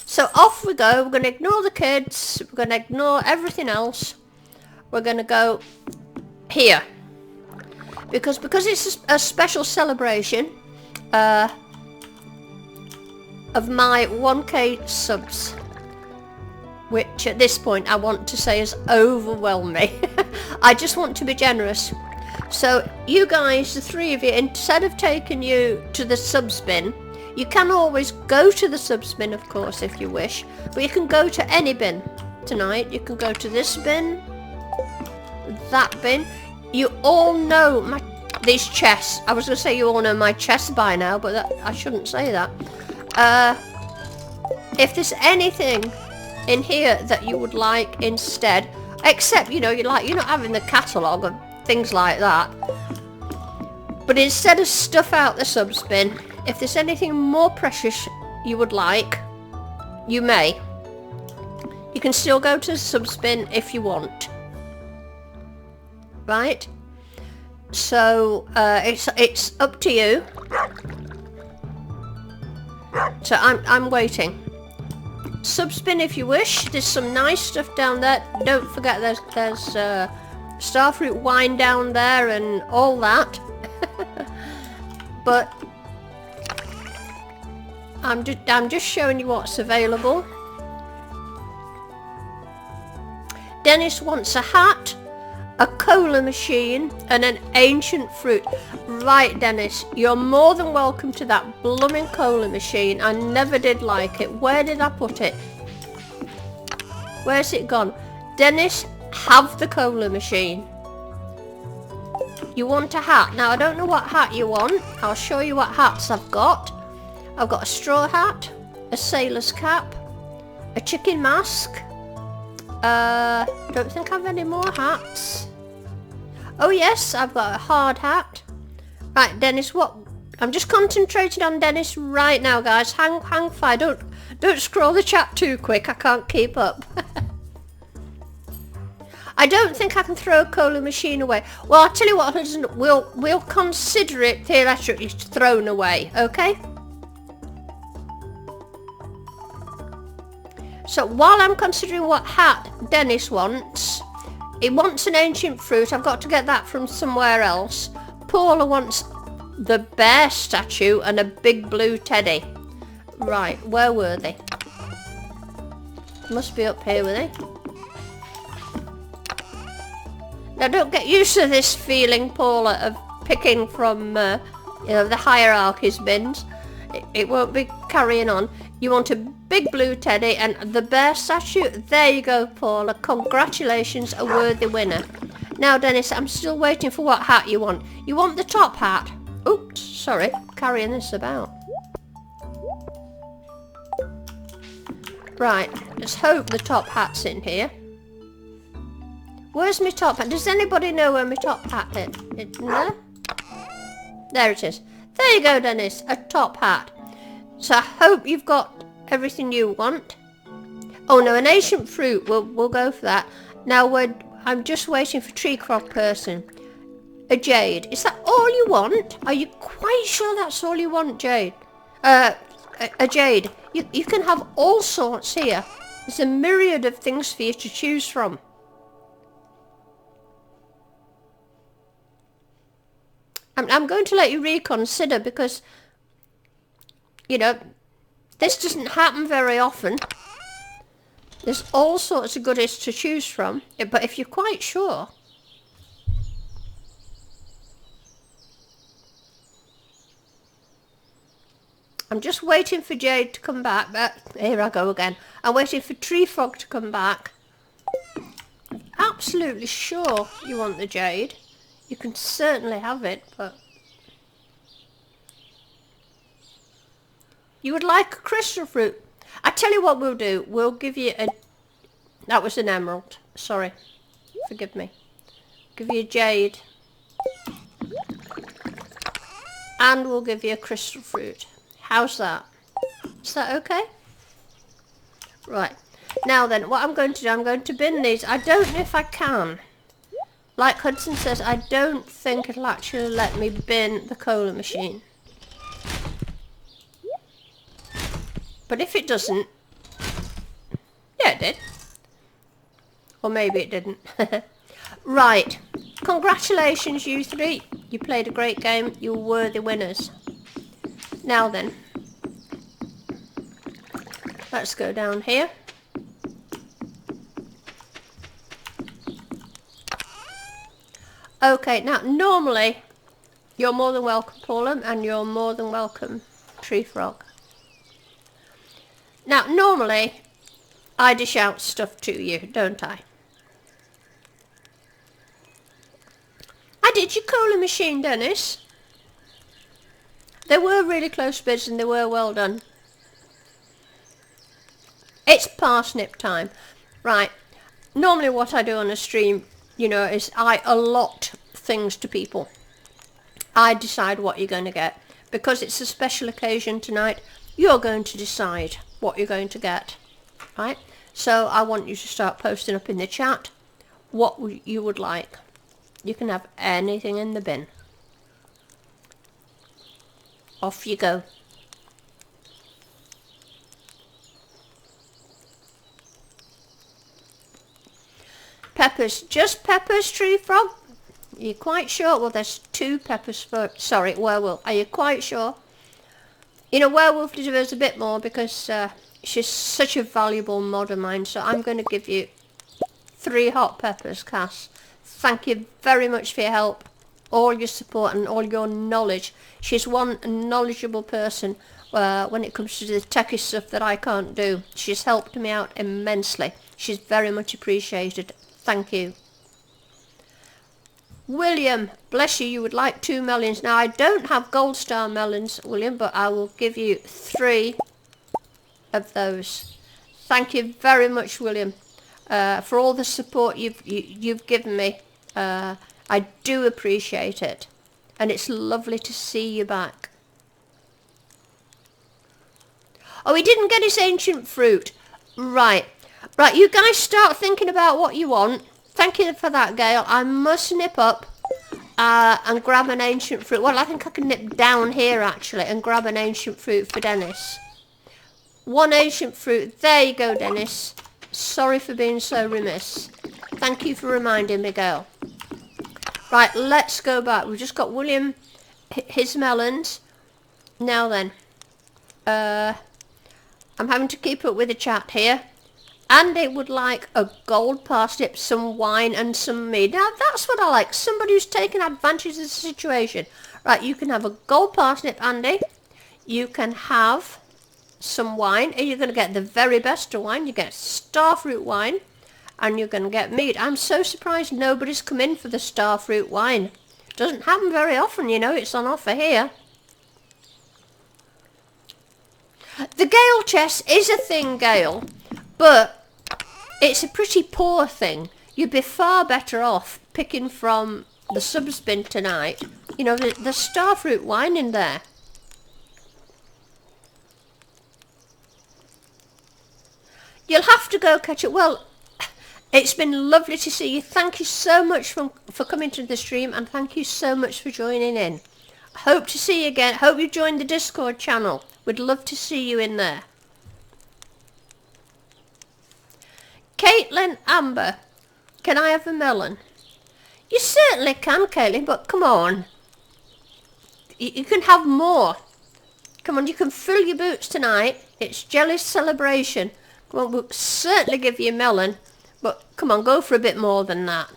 So off we go. We're going to ignore the kids. We're going to ignore everything else. We're going to go here. Because it's a special celebration of my 1k subs, which at this point I want to say has overwhelmed me. I just want to be generous. So you guys, the three of you, instead of taking you to the subs bin, you can always go to the subs bin, of course, if you wish, but you can go to any bin tonight. You can go to this bin, that bin. You all know these chests. I was going to say you all know my chests by now, but I shouldn't say that. if there's anything in here that you would like instead, except, you know, you're not having the catalogue of things like that. But instead of stuff out the subs bin, if there's anything more precious you would like, you may. You can still go to the subs bin if you want. Right? So, it's up to you. So I'm waiting. Subs bin if you wish. There's some nice stuff down there. Don't forget there's starfruit wine down there and all that. But I'm just showing you what's available. Dennis wants a hat, a cola machine, and an ancient fruit. Right, Dennis, you're more than welcome to that blooming cola machine. I never did like it. Where did I put it? Where's it gone? Dennis, have the cola machine. You want a hat. Now, I don't know what hat you want. I'll show you what hats I've got. I've got a straw hat, a sailor's cap, a chicken mask. Don't think I've any more hats. Oh yes, I've got a hard hat. Right, Dennis, what? I'm just concentrating on Dennis right now, guys. Hang fire. Don't scroll the chat too quick. I can't keep up. I don't think I can throw a cola machine away. Well, I'll tell you what, we'll consider it theoretically thrown away, okay? So while I'm considering what hat Dennis wants, he wants an ancient fruit. I've got to get that from somewhere else. Paula wants the bear statue and a big blue teddy. Right, where were they? Must be up here, were they? Now don't get used to this feeling, Paula, of picking from the hierarchies bins. It won't be carrying on. You want a big blue teddy and the bear statue. There you go, Paula. Congratulations, a worthy winner. Now, Dennis, I'm still waiting for what hat you want. You want the top hat? Oops, sorry, carrying this about. Right, let's hope the top hat's in here. Where's my top hat? Does anybody know where my top hat is? No? There it is. There you go, Dennis, a top hat. So I hope you've got everything you want. Oh no, an ancient fruit. We'll go for that. Now I'm just waiting for tree crop person. A jade. Is that all you want? Are you quite sure that's all you want, Jade? A jade. You can have all sorts here. There's a myriad of things for you to choose from. I'm going to let you reconsider because, you know, this doesn't happen very often. There's all sorts of goodies to choose from, but if you're quite sure... I'm just waiting for Jade to come back, but here I go again. I'm waiting for Tree Frog to come back. Absolutely sure you want the jade. You can certainly have it, but... You would like a crystal fruit. I tell you what we'll do. We'll give you a... That was an emerald. Sorry. Forgive me. Give you a jade. And we'll give you a crystal fruit. How's that? Is that okay? Right. Now then, what I'm going to do, I'm going to bin these. I don't know if I can. Like Hudson says, I don't think it'll actually let me bin the cola machine. But if it doesn't... Yeah, it did. Or maybe it didn't. Right. Congratulations, you three. You played a great game. You're worthy winners. Now then. Let's go down here. Okay, now normally you're more than welcome, Paula, and you're more than welcome, Tree Frog. Now normally I dish out stuff to you, don't I? I did your cola machine, Dennis. They were really close bids and they were well done. It's parsnip time. Right. Normally what I do on a stream, you know, is I allot things to people. I decide what you're going to get. Because it's a special occasion tonight, you're going to decide what you're going to get. Right? So I want you to start posting up in the chat what you would like. You can have anything in the bin. Off you go. Peppers. Just peppers, Tree Frog? Are you quite sure? Well, there's 2 peppers for... Sorry, Werewolf. Are you quite sure? You know, Werewolf deserves a bit more because she's such a valuable mod of mine. So I'm going to give you 3 hot peppers, Cass. Thank you very much for your help, all your support and all your knowledge. She's one knowledgeable person when it comes to the techie stuff that I can't do. She's helped me out immensely. She's very much appreciated. Thank you. William, bless you, you would like 2 melons. Now, I don't have gold star melons, William, but I will give you 3 of those. Thank you very much, William, for all the support you've given me. I do appreciate it. And it's lovely to see you back. Oh, he didn't get his ancient fruit. Right. Right, you guys start thinking about what you want. Thank you for that, Gail. I must nip up and grab an ancient fruit. Well, I think I can nip down here, actually, and grab an ancient fruit for Dennis. 1 ancient fruit. There you go, Dennis. Sorry for being so remiss. Thank you for reminding me, Gail. Right, let's go back. We've just got William, his melons. Now then. I'm having to keep up with the chat here. Andy would like a gold parsnip, some wine and some mead. Now that's what I like. Somebody who's taken advantage of the situation. Right, you can have a gold parsnip, Andy. You can have some wine. You're going to get the very best of wine. You get starfruit wine. And you're going to get mead. I'm so surprised nobody's come in for the starfruit wine. Doesn't happen very often, you know. It's on offer here. The Gale chest is a thing, Gale. But it's a pretty poor thing. You'd be far better off picking from the subs bin tonight. You know, the starfruit wine in there. You'll have to go catch it. Well, it's been lovely to see you. Thank you so much for coming to the stream. And thank you so much for joining in. Hope to see you again. Hope you joined the Discord channel. We'd love to see you in there. Caitlin Amber, can I have a melon? You certainly can, Caitlin, but come on. You can have more. Come on, you can fill your boots tonight. It's Jelly's celebration. Come on, we'll certainly give you a melon, but come on, go for a bit more than that.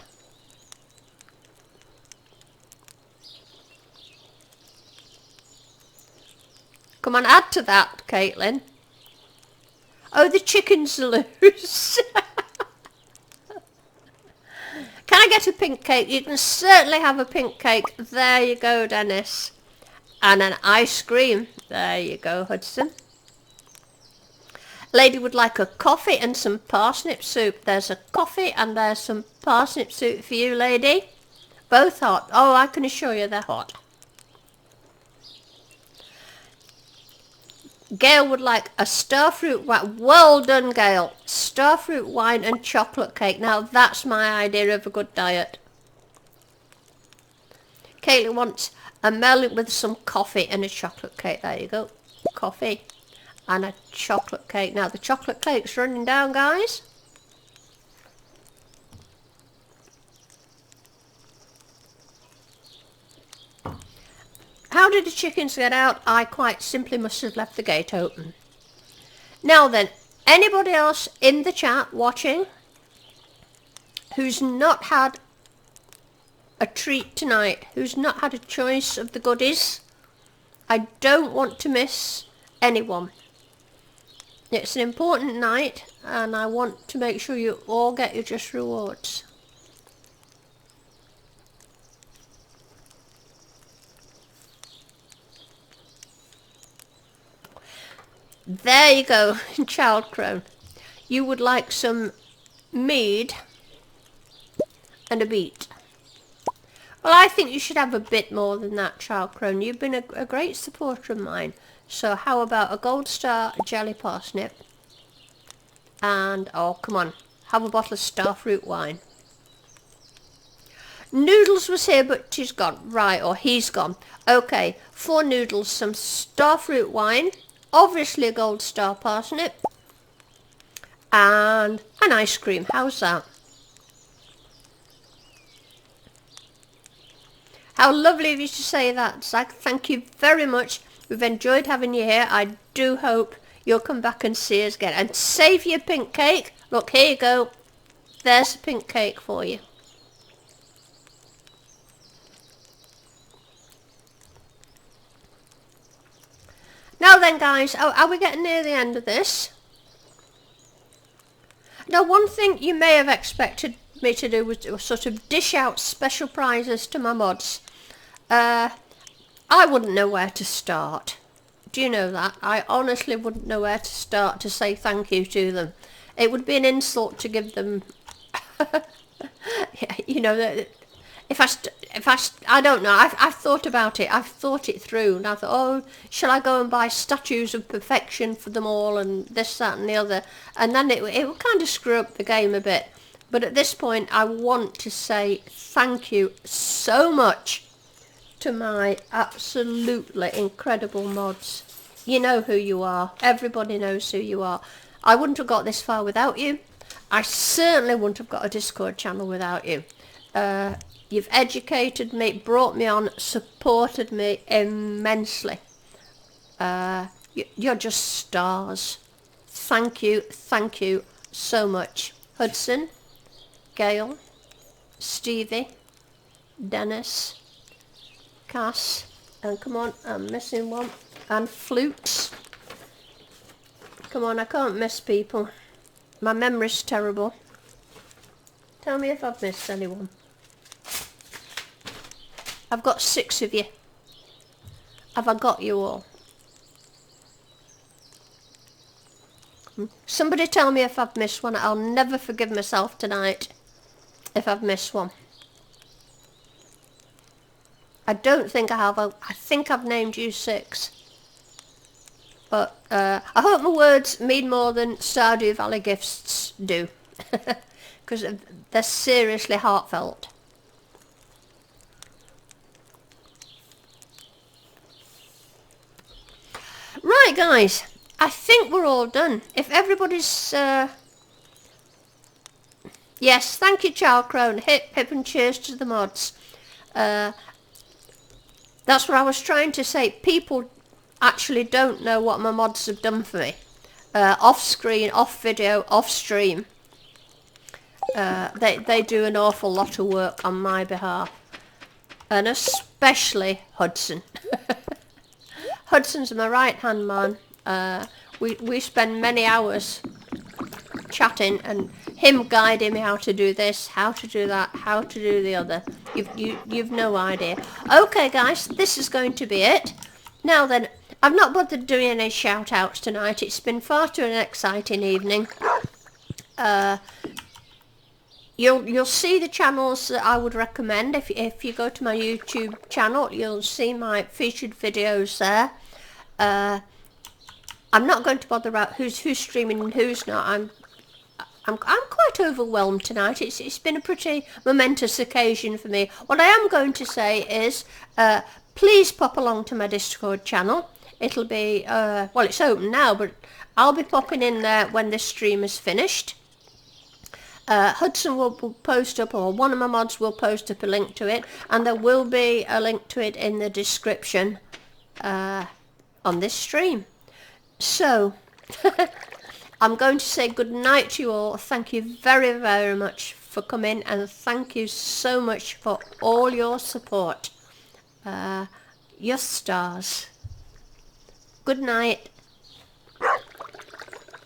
Come on, add to that, Caitlin. Oh, the chickens are loose. Can I get a pink cake? You can certainly have a pink cake. There you go, Dennis. And an ice cream. There you go, Hudson. Lady would like a coffee and some parsnip soup. There's a coffee and there's some parsnip soup for you, lady. Both hot. Oh, I can assure you they're hot. Gail would like a starfruit wine. Well done, Gail. Starfruit wine and chocolate cake. Now that's my idea of a good diet. Caitlin wants a melon with some coffee and a chocolate cake. There you go. Coffee and a chocolate cake. Now the chocolate cake's running down, guys. How did the chickens get out? I quite simply must have left the gate open. Now then, anybody else in the chat watching who's not had a treat tonight, who's not had a choice of the goodies? I don't want to miss anyone. It's an important night and I want to make sure you all get your just rewards. There you go, child crone. you would like some mead and a beet. Well, I think you should have a bit more than that, Child Crone. You've been a great supporter of mine. So how about a gold star jelly parsnip? And, oh, come on, have a bottle of starfruit wine. Noodles was here, but she's gone. Right, or he's gone. Okay, for Noodles, some starfruit wine, obviously a gold star parsnip, and an ice cream. How's that? How lovely of you to say that, Zach. Thank you very much. We've enjoyed having you here. I do hope you'll come back and see us again. And save your pink cake. Look, here you go. There's a pink cake for you. Now then, guys, are we getting near the end of this? Now, one thing you may have expected me to do was sort of dish out special prizes to my mods. I wouldn't know where to start. Do you know that? I honestly wouldn't know where to start to say thank you to them. It would be an insult to give them, you know, I don't know. I've thought about it. I've thought it through, and I thought, oh, shall I go and buy statues of perfection for them all, and this, that, and the other, and then it would kind of screw up the game a bit. But at this point, I want to say thank you so much to my absolutely incredible mods. You know who you are. Everybody knows who you are. I wouldn't have got this far without you. I certainly wouldn't have got a Discord channel without you. You've educated me, brought me on, supported me immensely. You're just stars. Thank you so much. Hudson, Gail, Stevie, Dennis, Cass, and come on, I'm missing one, and Flukes. Come on, I can't miss people. My memory's terrible. Tell me if I've missed anyone. I've got 6 of you. Have I got you all? Somebody tell me if I've missed one. I'll never forgive myself tonight if I've missed one. I don't think I have. I think I've named you 6. But I hope my words mean more than Stardew Valley gifts do. Because they're seriously heartfelt. Right, guys, I think we're all done. If everybody's... Yes, thank you, Child Crone. Hip, hip and cheers to the mods. That's what I was trying to say. People actually don't know what my mods have done for me. Off screen, off video, off stream. They do an awful lot of work on my behalf. And especially Hudson. Hudson's my right-hand man. We spend many hours chatting and him guiding me how to do this, how to do that, how to do the other. You've no idea. Okay, guys, this is going to be it. Now then, I've not bothered doing any shout-outs tonight. It's been far too an exciting evening. You'll see the channels that I would recommend. If you go to my YouTube channel, you'll see my featured videos there. I'm not going to bother about who's streaming and who's not. I'm quite overwhelmed tonight. It's been a pretty momentous occasion for me. What I am going to say is, please pop along to my Discord channel. It'll be well, it's open now, but I'll be popping in there when this stream is finished. Hudson will post up, or one of my mods will post up a link to it, and there will be a link to it in the description on this stream. So, I'm going to say good night to you all. Thank you very, very much for coming, and thank you so much for all your support. You're stars. Good night.